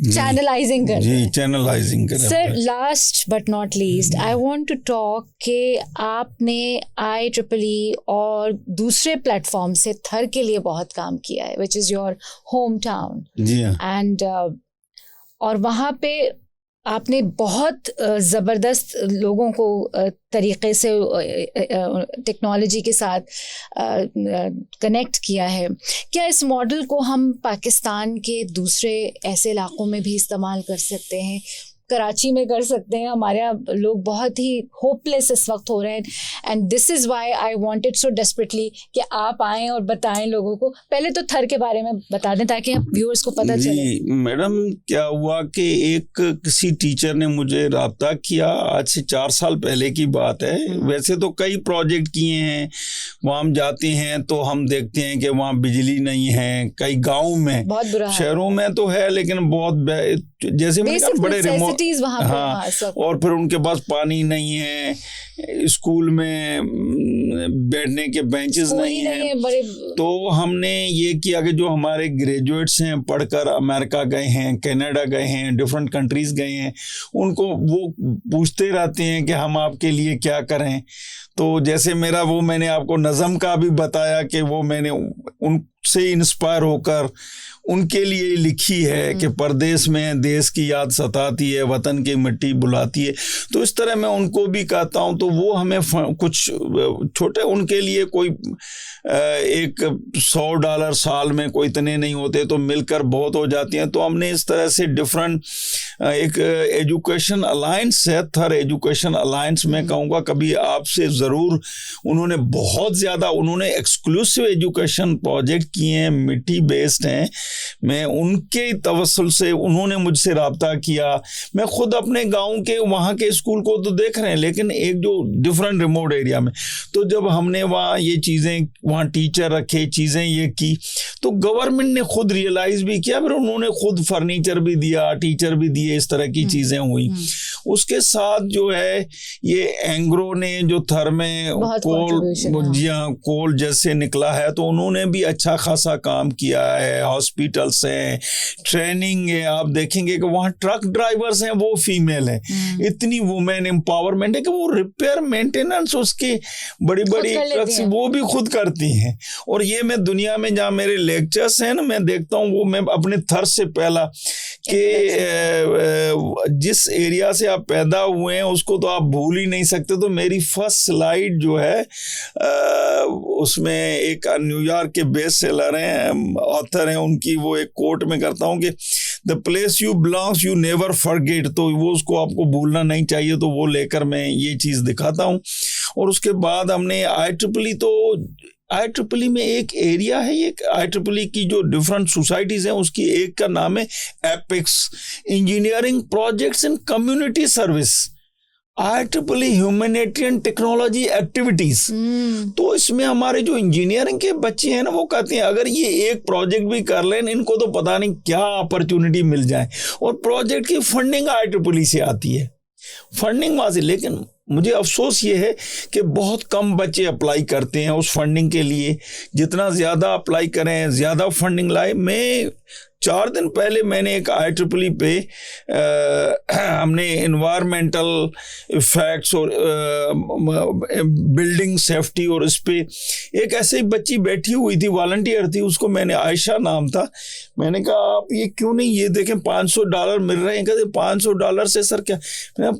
चैनलाइजिंग करें। जी, चैनलाइजिंग करें। Sir, last but not least, I want to talk कि आपने IEEE और दूसरे प्लेटफॉर्म से थर के लिए बहुत काम किया है, which is your home town. जी हाँ। एंड और वहाँ पे आपने बहुत ज़बरदस्त लोगों को तरीक़े से टेक्नोलॉजी के साथ कनेक्ट किया है। क्या इस मॉडल को हम पाकिस्तान के दूसरे ऐसे इलाक़ों में भी इस्तेमाल कर सकते हैं? कराची में कर सकते हैं। हमारे यहाँ लोग बहुत ही होपलेस इस वक्त हो रहे हैं, and this is why I wanted so desperately कि आप आएँ और बताएं लोगों को। पहले तो थर के बारे में बता दें ताकि व्यूअर्स को पता चले। जी मैडम, क्या हुआ कि एक किसी टीचर ने मुझे राब्ता किया, आज से 4 साल पहले की बात है। वैसे तो कई प्रोजेक्ट किए हैं, वहाँ हम जाते हैं तो हम देखते हैं कि वहाँ बिजली नहीं है, कई गाँव में, बहुत बुरा शहरों में तो है लेकिन बहुत जैसे मैंने कहा बड़े रिमोट, हाँ, और फिर उनके पास पानी नहीं है, स्कूल में बैठने के बेंचेस नहीं है। तो हमने ये किया कि जो हमारे ग्रेजुएट्स हैं, पढ़कर अमेरिका गए हैं, कनाडा गए हैं, डिफरेंट कंट्रीज गए हैं, उनको वो पूछते रहते हैं कि हम आपके लिए क्या करें। तो जैसे मेरा वो मैंने आपको नज़म का भी बताया कि वो मैंने उनसे इंस्पायर होकर उनके लिए लिखी है कि परदेश में देश की याद सताती है, वतन की मिट्टी बुलाती है। तो इस तरह मैं उनको भी कहता हूँ। तो वो हमें कुछ छोटे, उनके लिए कोई एक $100 साल में कोई इतने नहीं होते, तो मिलकर बहुत हो जाती हैं। तो हमने इस तरह से डिफरेंट एक एजुकेशन अलायंस है, थर एजुकेशन अलायंस, मैं कहूँगा कभी आपसे ज़रूर, उन्होंने बहुत ज़्यादा उन्होंने एक्सक्लूसिव एजुकेशन प्रोजेक्ट किए हैं, मिट्टी बेस्ड हैं। मैं उनके तवस्सुल से उन्होंने मुझसे राब्ता किया। मैं खुद अपने गांव के वहाँ के स्कूल को तो देख रहे हैं, लेकिन एक जो डिफरेंट रिमोट एरिया में, तो जब हमने वहाँ ये चीज़ें, वहाँ टीचर रखे, चीज़ें ये की, तो गवर्नमेंट ने खुद रियलाइज़ भी किया, फिर उन्होंने खुद फर्नीचर भी दिया, टीचर भी दिए, इस तरह की चीज़ें हुई। उसके साथ जो है ये एंग्रो ने जो थर में कोल जैसे निकला है, तो उन्होंने भी अच्छा खासा काम किया है। हॉस्पिटल्स हैं, ट्रेनिंग है, आप देखेंगे कि वहाँ ट्रक ड्राइवर्स हैं वो फीमेल हैं। इतनी वुमेन एम्पावरमेंट है कि वो रिपेयर मेंटेनेंस उसके बड़ी बड़ी ट्रक्स वो भी खुद करती हैं। और ये मैं दुनिया में जहाँ मेरे लेक्चर्स हैं ना, मैं देखता हूँ वो मैं अपने थर से पहला कि जिस एरिया से आप पैदा हुए हैं उसको तो आप भूल ही नहीं सकते। तो मेरी फर्स्ट स्लाइड जो है उसमें एक न्यूयॉर्क के बेस्ट सेलर हैं, ऑथर हैं, उनकी वो एक कोट में करता हूँ कि the place you belongs you never forget, तो वो उसको आपको भूलना नहीं चाहिए। तो वो लेकर मैं ये चीज़ दिखाता हूँ। और उसके बाद हमने IEEE, तो IEEE में एक एरिया है, ये IEEE की जो डिफरेंट सोसाइटीज़ हैं उसकी एक का नाम है EPICS, engineering projects in community service, IEEE humanitarian technology activities. तो इसमें हमारे जो इंजीनियरिंग के बच्चे हैं ना, वो कहते हैं अगर ये एक प्रोजेक्ट भी कर लें, इनको तो पता नहीं क्या अपॉर्चुनिटी मिल जाए। और प्रोजेक्ट की फंडिंग IEEE से आती है, फंडिंग वहाँ से। लेकिन मुझे अफसोस ये है कि बहुत कम बच्चे अप्लाई करते हैं उस फंडिंग के लिए। जितना ज़्यादा अप्लाई करें, ज़्यादा फंडिंग लाए। मैं 4 दिन पहले मैंने एक IEEE पे हमने इन्वायरमेंटल इफेक्ट्स और बिल्डिंग सेफ्टी, और इस पे एक ऐसे ही बच्ची बैठी हुई थी, वॉलंटियर थी, उसको मैंने आयशा नाम था, मैंने कहा आप ये क्यों नहीं, ये देखें $500 मिल रहे हैं। कहते $500 से सर क्या,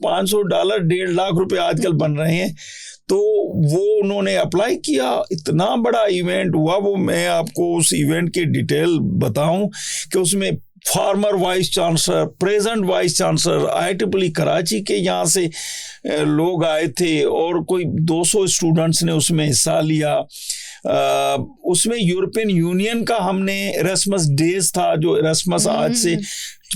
$500 1.5 लाख रुपए आजकल बन रहे हैं। तो वो उन्होंने अप्लाई किया, इतना बड़ा इवेंट हुआ। वो मैं आपको उस इवेंट की डिटेल बताऊं कि उसमें farmer vice chancellor, present vice chancellor, IEEE Karachi के यहाँ से लोग आए थे, और कोई 200 स्टूडेंट्स ने उसमें हिस्सा लिया। उसमें यूरोपियन यूनियन का हमने एरास्मस डेज था, जो एरास्मस आज से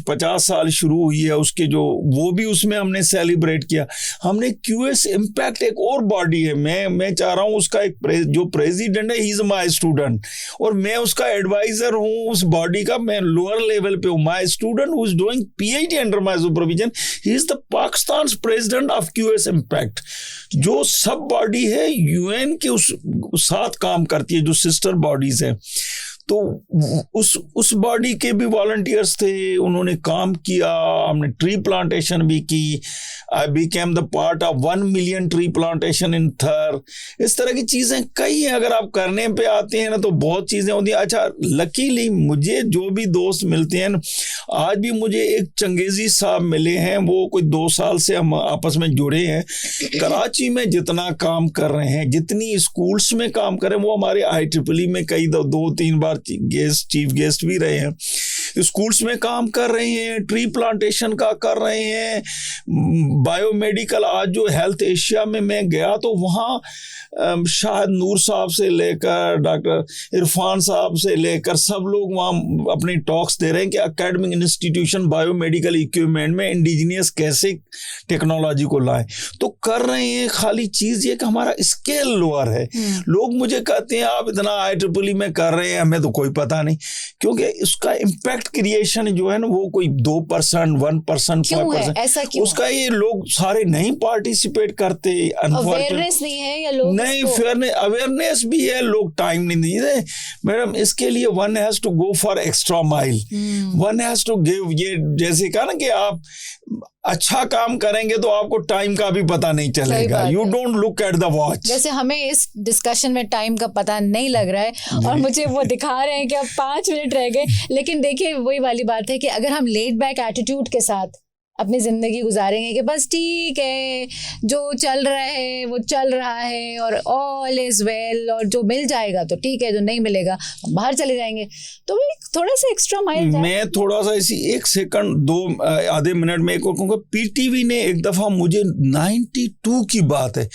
50 साल शुरू हुई है, उसके जो वो भी उसमें हमने सेलिब्रेट किया। हमने QS इम्पैक्ट, एक और बॉडी है, मैं चाह रहा हूँ उसका एक जो प्रेसिडेंट है, ही इज माय स्टूडेंट, और मैं उसका एडवाइजर हूँ उस बॉडी का। मैं लोअर लेवल पे हूँ। My student who is doing PhD under my supervision, he is the Pakistan president of QS impact, जो सब बॉडी है UN के उस साथ काम करती है, जो सिस्टर बॉडीज है। तो उस बॉडी के भी वॉलंटियर्स थे, उन्होंने काम किया। हमने ट्री प्लांटेशन भी की। I became the part of 1 million tree plantation in थर। इस तरह की चीज़ें कई हैं। अगर आप करने पे आते हैं ना तो बहुत चीज़ें होती हैं। अच्छा, लकीली मुझे जो भी दोस्त मिलते हैं, आज भी मुझे एक चंगेजी साहब मिले हैं, वो कोई 2 साल से हम आपस में जुड़े हैं। कराची में जितना काम कर रहे हैं, जितनी स्कूल्स में काम कर रहे हैं, वो हमारे IEEE में कई 2-3 बार चीफ गेस्ट भी रहे हैं। स्कूल्स में काम कर रहे हैं, ट्री प्लांटेशन का कर रहे हैं, बायोमेडिकल। आज जो हेल्थ एशिया में मैं गया तो वहाँ शाहिद नूर साहब से लेकर डॉक्टर इरफान साहब से लेकर सब लोग वहाँ अपनी टॉक्स दे रहे हैं कि एकेडमिक इंस्टीट्यूशन बायोमेडिकल इक्विपमेंट में इंडिजिनियस कैसे टेक्नोलॉजी को लाएं। तो कर रहे हैं, खाली चीज़ ये कि हमारा स्केल लोअर है। लोग मुझे कहते हैं आप इतना IEEE में कर रहे हैं, हमें तो कोई पता नहीं, क्योंकि उसका इम्पैक्ट क्रिएशन जो है ना वो कोई 2%, 1%, 5%, ऐसा क्यों? उसका ये लोग सारे नहीं पार्टिसिपेट करते। अवेयरनेस नहीं है या लोग नहीं, अवेयरनेस भी है, लोग टाइम नहीं दे मैडम। इसके लिए one has to go for extra mile, one has to give. ये जैसे कहा ना कि आप अच्छा काम करेंगे तो आपको टाइम का भी पता नहीं चलेगा। You don't look at the watch. जैसे हमें इस डिस्कशन में टाइम का पता नहीं लग रहा है और मुझे वो दिखा रहे हैं कि अब 5 मिनट रह गए, लेकिन देखिए वही वाली बात है कि अगर हम लेड बैक एटीट्यूड के साथ अपनी ज़िंदगी गुजारेंगे कि बस ठीक है जो चल रहा है वो चल रहा है और ऑल इज़ वेल, और जो मिल जाएगा तो ठीक है, जो नहीं मिलेगा बाहर चले जाएंगे, तो थोड़ा सा एक्स्ट्रा माइल। मैं थोड़ा सा इसी 1 सेकंड 2 आधे मिनट में एक और कहूँगा। PTV ने एक दफ़ा मुझे 92 की बात है,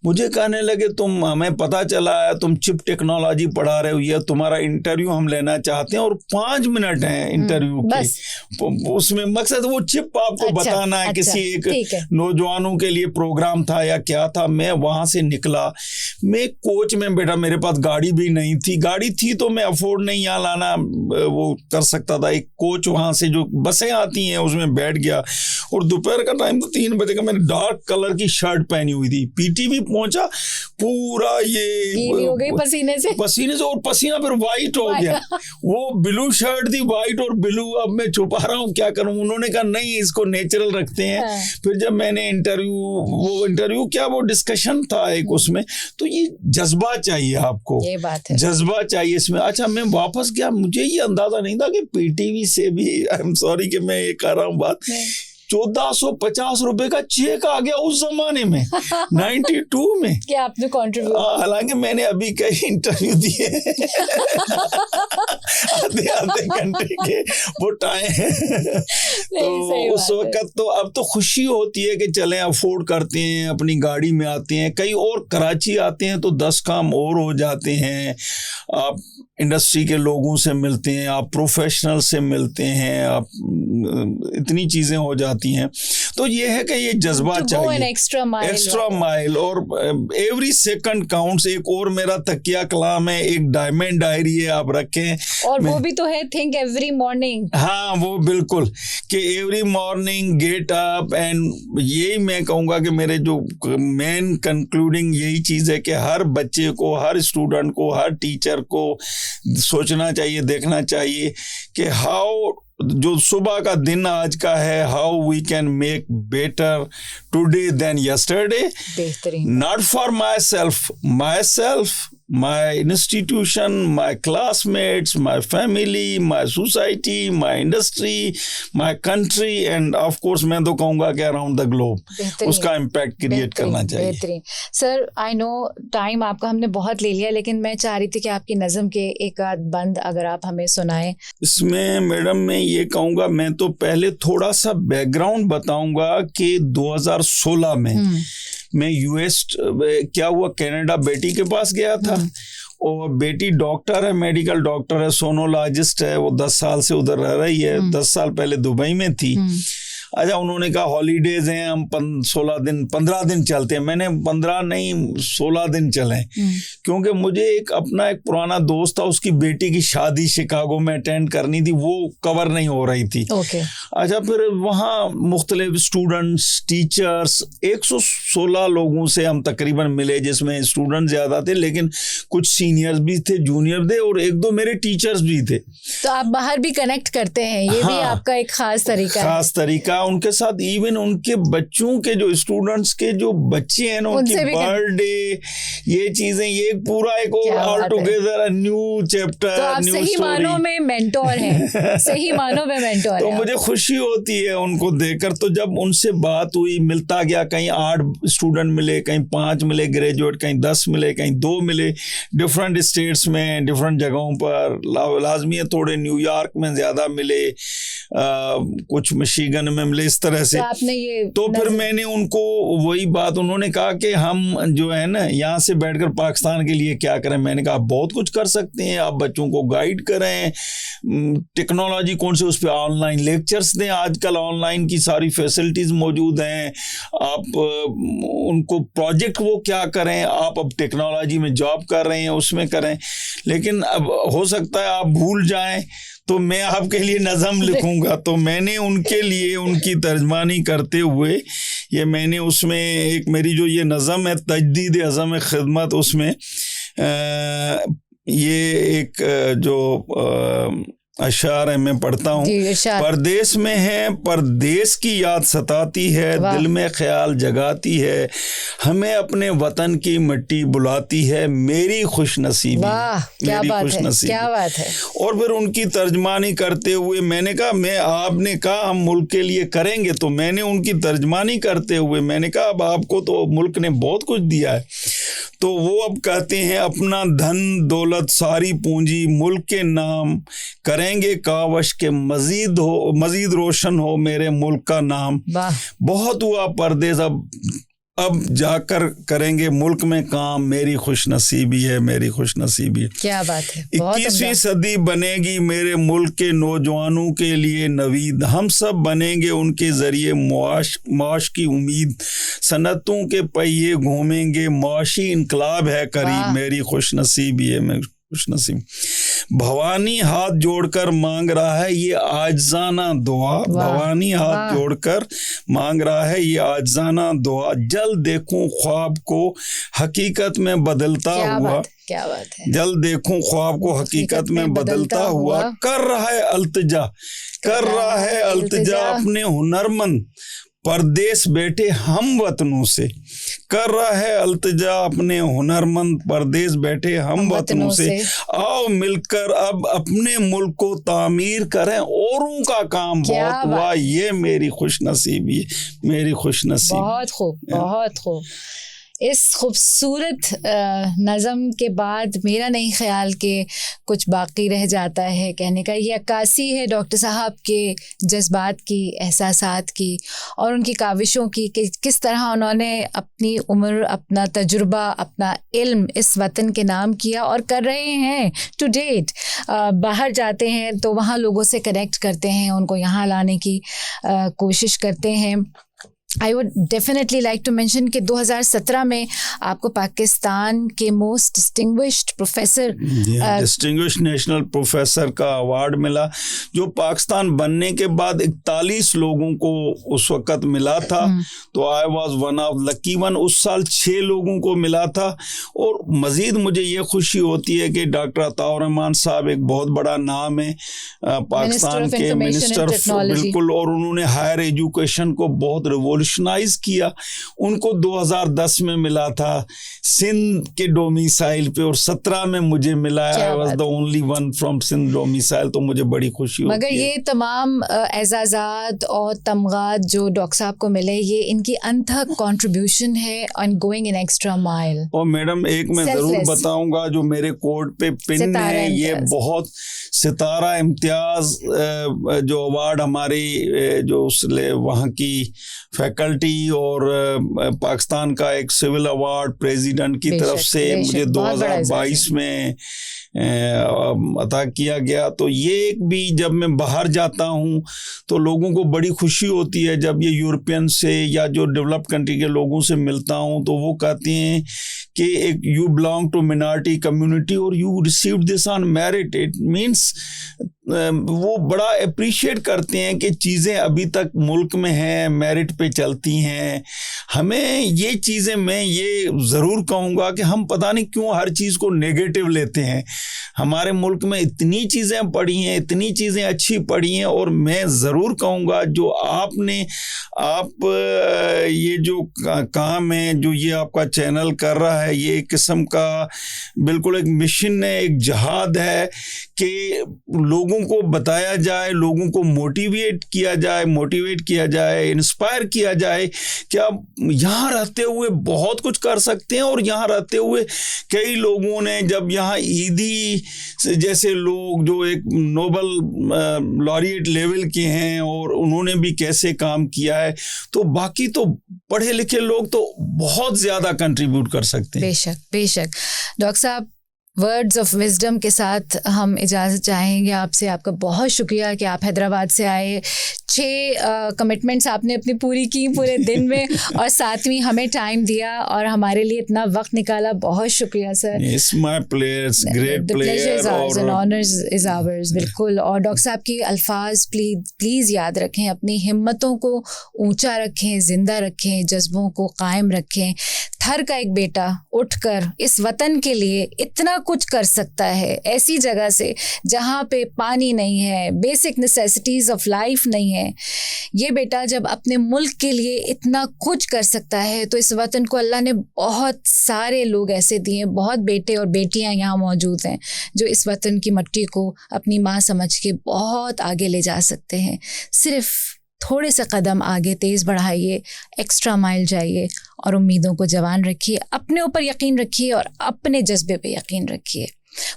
मुझे कहने लगे तुम, हमें पता चला है तुम चिप टेक्नोलॉजी पढ़ा रहे हो, या तुम्हारा इंटरव्यू हम लेना चाहते हैं और 5 मिनट हैं इंटरव्यू के, उसमें मकसद वो चिप आपको बताना है। किसी एक नौजवानों के लिए प्रोग्राम था या क्या था। मैं वहां से निकला, मैं कोच में बैठा, मेरे पास गाड़ी भी नहीं थी, गाड़ी थी तो मैं अफोर्ड नहीं यहाँ लाना वो कर सकता था। एक कोच वहां से जो बसें आती हैं उसमें बैठ गया, और दोपहर का टाइम तो 3 बजे का, मैंने डार्क कलर की शर्ट पहनी हुई थी। PTV पहुंचा, पूरा ये हो गई पसीने से, और पसीना फिर वाइट हो गया। वो ब्लू शर्ट थी, वाइट और ब्लू। अब मैं छुपा रहा हूँ, क्या करूँ। उन्होंने कहा नहीं इसको नेचुरल रखते हैं। फिर जब मैंने इंटरव्यू क्या वो डिस्कशन था एक उसमें, तो ये जज्बा चाहिए आपको, ये बात है, जज्बा चाहिए इसमें। अच्छा, मैं वापस गया, मुझे ये अंदाजा नहीं था कि PTV से भी, आई एम सॉरी कि मैं ये कर रहा हूँ बात, 1450 रुपए का चेक आ गया उस जमाने में 92 में। क्या आपने कंट्रीब्यूट? हालांकि मैंने अभी कई इंटरव्यू दिए आधे घंटे के वो टाइम तो उस वक्त तो अब तो खुशी होती है कि चलें अफोर्ड करते हैं, अपनी गाड़ी में आते हैं। कई और कराची आते हैं तो 10 काम और हो जाते हैं। आप इंडस्ट्री के लोगों से मिलते हैं, आप प्रोफेशनल से मिलते हैं, आप इतनी चीज़ें हो जाती हैं। तो ये है कि ये जज्बा चाहिए, एक्स्ट्रा माइल, और एवरी सेकंड काउंट्स। एक और मेरा तकिया कलाम है, एक डायमंड डायरी है, आप रखें, और वो भी तो है थिंक एवरी मॉर्निंग। हाँ, वो बिल्कुल कि every morning get up. And यही मैं कहूँगा कि मेरे जो मेन कंक्लूडिंग यही चीज़ है कि हर बच्चे को, हर स्टूडेंट को, हर टीचर को सोचना चाहिए, देखना चाहिए कि हाउ जो सुबह का दिन आज का है, how we can make better today than yesterday. Not for my self, my institution, my classmates, my family, my society, my industry, my country, and of course मैं तो कहूँगा कि around the globe उसका impact क्रिएट करना चाहिए। बेहतरीन sir, I know time आपका हमने बहुत ले लिया, लेकिन मैं चाह रही थी कि आपकी नज़म के एक आध बंद अगर आप हमें सुनाएं। इसमें मैडम मैं ये कहूँगा, मैं तो पहले थोड़ा सा बैकग्राउंड बताऊँगा कि 2016 में मैं US क्या हुआ, कनाडा बेटी के पास गया था, और बेटी डॉक्टर है, मेडिकल डॉक्टर है, सोनोलॉजिस्ट है। वो 10 साल से उधर रह रही है। 10 साल पहले दुबई में थी। अच्छा, उन्होंने कहा हॉलीडेज हैं, हम 15 दिन चलते हैं। मैंने 15 नहीं 16 दिन चले, क्योंकि मुझे एक पुराना दोस्त था, उसकी बेटी की शादी शिकागो में अटेंड करनी थी, वो कवर नहीं हो रही थी। अच्छा, फिर वहाँ मुख्तलिफ स्टूडेंट्स, टीचर्स, 116 लोगों से हम तकरीबन मिले, जिसमें स्टूडेंट ज़्यादा थे लेकिन कुछ सीनियर्स भी थे, जूनियर थे, और 1-2 मेरे टीचर्स भी थे। तो आप बाहर भी कनेक्ट करते हैं, ये भी आपका एक खास तरीका उनके साथ इवन उनके बच्चों के जो स्टूडेंट्स के जो बच्चे हैं ना, उनकी बर्थडे, ये चीजें, ये पूरा एक ऑल टुगेदर न्यू चैप्टर। तो आप सही मानों में मेंटोर हैं, सही मानों में मेंटोर तो हैं। मुझे खुशी होती है उनको देखकर। तो जब उनसे बात हुई, मिलता गया, कहीं 8 स्टूडेंट मिले, कहीं 5 मिले ग्रेजुएट, कहीं 10 मिले, कहीं 2 मिले, डिफरेंट स्टेट्स में, डिफरेंट जगहों पर। लाजमी है थोड़े न्यूयॉर्क में ज़्यादा मिले, कुछ मिशिगन में मिले, इस तरह से। तो आपने ये तो फिर मैंने उनको वही बात, उन्होंने कहा कि हम जो है ना यहाँ से बैठकर पाकिस्तान के लिए क्या करें। मैंने कहा आप बहुत कुछ कर सकते हैं, आप बच्चों को गाइड करें, टेक्नोलॉजी कौन से, उस पर ऑनलाइन लेक्चर्स दें, आजकल ऑनलाइन की सारी फैसिलिटीज़ मौजूद हैं। आप उनको प्रोजेक्ट वो क्या करें, आप अब टेक्नोलॉजी में जॉब कर रहे हैं उसमें करें। लेकिन अब हो सकता है आप भूल जाएं, तो मैं आपके लिए नज़म लिखूंगा। तो मैंने उनके लिए उनकी तर्जमानी करते हुए ये मैंने उसमें एक मेरी जो ये नज़म है तजदीद अज़म खिदमत, उसमें ये एक जो अशार है मैं पढ़ता हूँ। परदेश में है, परदेश की याद सताती है, दिल में ख्याल जगाती है, हमें अपने वतन की मिट्टी बुलाती है, मेरी खुशनसीबी, मेरी खुशनसीबी। क्या बात है। और फिर उनकी तर्जमानी करते हुए मैंने कहा, मैं आपने कहा हम मुल्क के लिए करेंगे, तो मैंने उनकी तर्जमानी करते हुए मैंने कहा अब आपको तो मुल्क ने बहुत कुछ दिया है, तो वो अब कहते हैं अपना धन दौलत सारी पूंजी मुल्क के नाम करेंगे कावश के मजीद रोशन हो मेरे मुल्क का नाम। बहुत हुआ परदेस, अब जाकर करेंगे मुल्क में काम, मेरी खुशनसीबी है, मेरी खुशनसीबी है। क्या बात है। 21वीं सदी बनेगी मेरे मुल्क के नौजवानों के लिए नवीद, हम सब बनेंगे उनके जरिए मुआश की उम्मीद, सनतों के पहिए घूमेंगे, मुआशी इनकलाब है करीब, मेरी खुशनसीबी है, मेरी खुशनसीब। भवानी हाथ जोड़कर मांग रहा है ये आजजाना दुआ, भवानी हाथ जोड़कर मांग रहा है ये आजजाना दुआ, जल्द देखूं ख्वाब को हकीकत में बदलता हुआ, क्या बात है। जल्द देखूं ख्वाब को हकीकत में बदलता हुआ, कर रहा है अल्तजा, कर रहा है अल्तजा अपने हुनरमंद परदेश बैठे हम वतनों से, कर रहा है अल्तजा अपने हुनरमंद परदेश बैठे हम वतनों से, आओ मिलकर अब अपने मुल्क को तामीर करें, औरों का काम बहुत हुआ, ये मेरी खुशनसीबी है, मेरी खुशनसीबी। बहुत खूब, बहुत खूब। इस खूबसूरत नज़म के बाद मेरा नहीं ख्याल कि कुछ बाकी रह जाता है कहने का। ये अक्कासी है डॉक्टर साहब के जज्बात की, एहसासात की और उनकी काविशों की, कि किस तरह उन्होंने अपनी उम्र, अपना तजुर्बा, अपना इल्म इस वतन के नाम किया और कर रहे हैं टू डेट। बाहर जाते हैं तो वहाँ लोगों से कनेक्ट करते हैं, उनको यहाँ लाने की कोशिश करते हैं। I would definitely like to mention कि 2017 में आपको पाकिस्तान के most distinguished professor, distinguished national professor का अवार्ड मिला, जो पाकिस्तान बनने के बाद 41 लोगों को उस वक़्त मिला था। तो I was one of lucky one. उस साल 6 लोगों को मिला था। और मज़ीद मुझे ये खुशी होती है कि डॉक्टर अताउर रहमान साहब एक बहुत बड़ा नाम है पाकिस्तान के मिनिस्टर, बिल्कुल, और उन्होंने हायर एजुकेशन को बहुत रिवोल्यूशनाइज किया। उनको 2010 में मिला था सिंध के डोमिसाइल पे, और 17 में मुझे मिला। I was the only one from Sindh domicile. तो मुझे बड़ी खुशी होती है। मगर ये तमाम एजाज़ात और तमगात जो डॉक्टर साहब को मिले, ये इनकी अनथक कंट्रीब्यूशन है on going in extra mile. और मैडम एक मैं ज़रूर बताऊंगा, जो मेरे कोट पे पिन है, ये बहुत सितारा इम्तियाज़ जो अवार्ड हमारी जो वहाँ की फैकल्टी और पाकिस्तान का एक सिविल अवार्ड प्रेसिडेंट की तरफ से मुझे 2022 में अता किया गया। तो ये एक भी, जब मैं बाहर जाता हूँ तो लोगों को बड़ी खुशी होती है जब ये यूरोपियन से या जो डेवलप्ड कंट्री के लोगों से मिलता हूँ, तो वो कहते हैं कि एक you belong to minority community और you received this on merit. It means वो बड़ा अप्रिशिएट करते हैं कि चीज़ें अभी तक मुल्क में हैं, मेरिट पे चलती हैं। हमें ये चीज़ें, मैं ये ज़रूर कहूँगा कि हम पता नहीं क्यों हर चीज़ को नेगेटिव लेते हैं। हमारे मुल्क में इतनी चीज़ें पड़ी हैं, इतनी चीज़ें अच्छी पड़ी हैं, और मैं ज़रूर कहूँगा जो आप ये जो काम है, जो ये आपका चैनल कर रहा है, ये एक किस्म का बिल्कुल एक मिशन है, एक जहाद है कि लोगों को बताया जाए, लोगों को मोटिवेट किया जाए, इंस्पायर किया जाए कि आप यहाँ रहते हुए बहुत कुछ कर सकते हैं। और यहाँ रहते हुए कई लोगों ने, जब यहाँ ईदी जैसे लोग जो एक नोबल लॉरिएट लेवल के हैं, और उन्होंने भी कैसे काम किया है, तो बाकी तो पढ़े लिखे लोग तो बहुत ज़्यादा कंट्रीब्यूट कर सकते हैं। बेशक बेशक। डॉक्टर साहब, वर्ड्स ऑफ विजडम के साथ हम इजाज़त चाहेंगे आपसे। आपका बहुत शुक्रिया कि आप हैदराबाद से आए। 6 कमिटमेंट्स आपने अपनी पूरी की पूरे दिन में, और 7वीं हमें टाइम दिया और हमारे लिए इतना वक्त निकाला। बहुत शुक्रिया sir. It's my pleasure, great The pleasure is ours and pleasure। honor is ours, बिल्कुल। और डॉक्टर साहब की अल्फाज प्लीज़ याद रखें, अपनी हिम्मतों को ऊंचा रखें, जिंदा रखें, जज्बों को कायम रखें। थर का एक बेटा उठकर इस वतन के लिए इतना कुछ कर सकता है, ऐसी जगह से जहाँ पे पानी नहीं है, बेसिक नेसेसिटीज़ ऑफ लाइफ नहीं है। ये बेटा जब अपने मुल्क के लिए इतना कुछ कर सकता है, तो इस वतन को अल्लाह ने बहुत सारे लोग ऐसे दिए, बहुत बेटे और बेटियां यहाँ मौजूद हैं जो इस वतन की मिट्टी को अपनी माँ समझ के बहुत आगे ले जा सकते हैं। सिर्फ थोड़े से कदम आगे तेज़ बढ़ाइए, एक्स्ट्रा माइल जाइए, और उम्मीदों को जवान रखिए, अपने ऊपर यकीन रखिए और अपने जज्बे पे यकीन रखिए।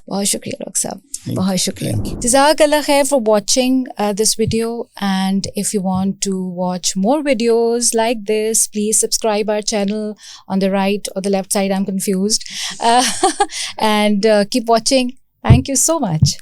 बहुत शुक्रिया डॉक्टर साहब, बहुत शुक्रिया। जज़ाकल्लाह खैर for watching this video, and if you want to watch more videos like this, please subscribe our channel on the right or the left side, I'm confused, and keep watching. Thank you so much.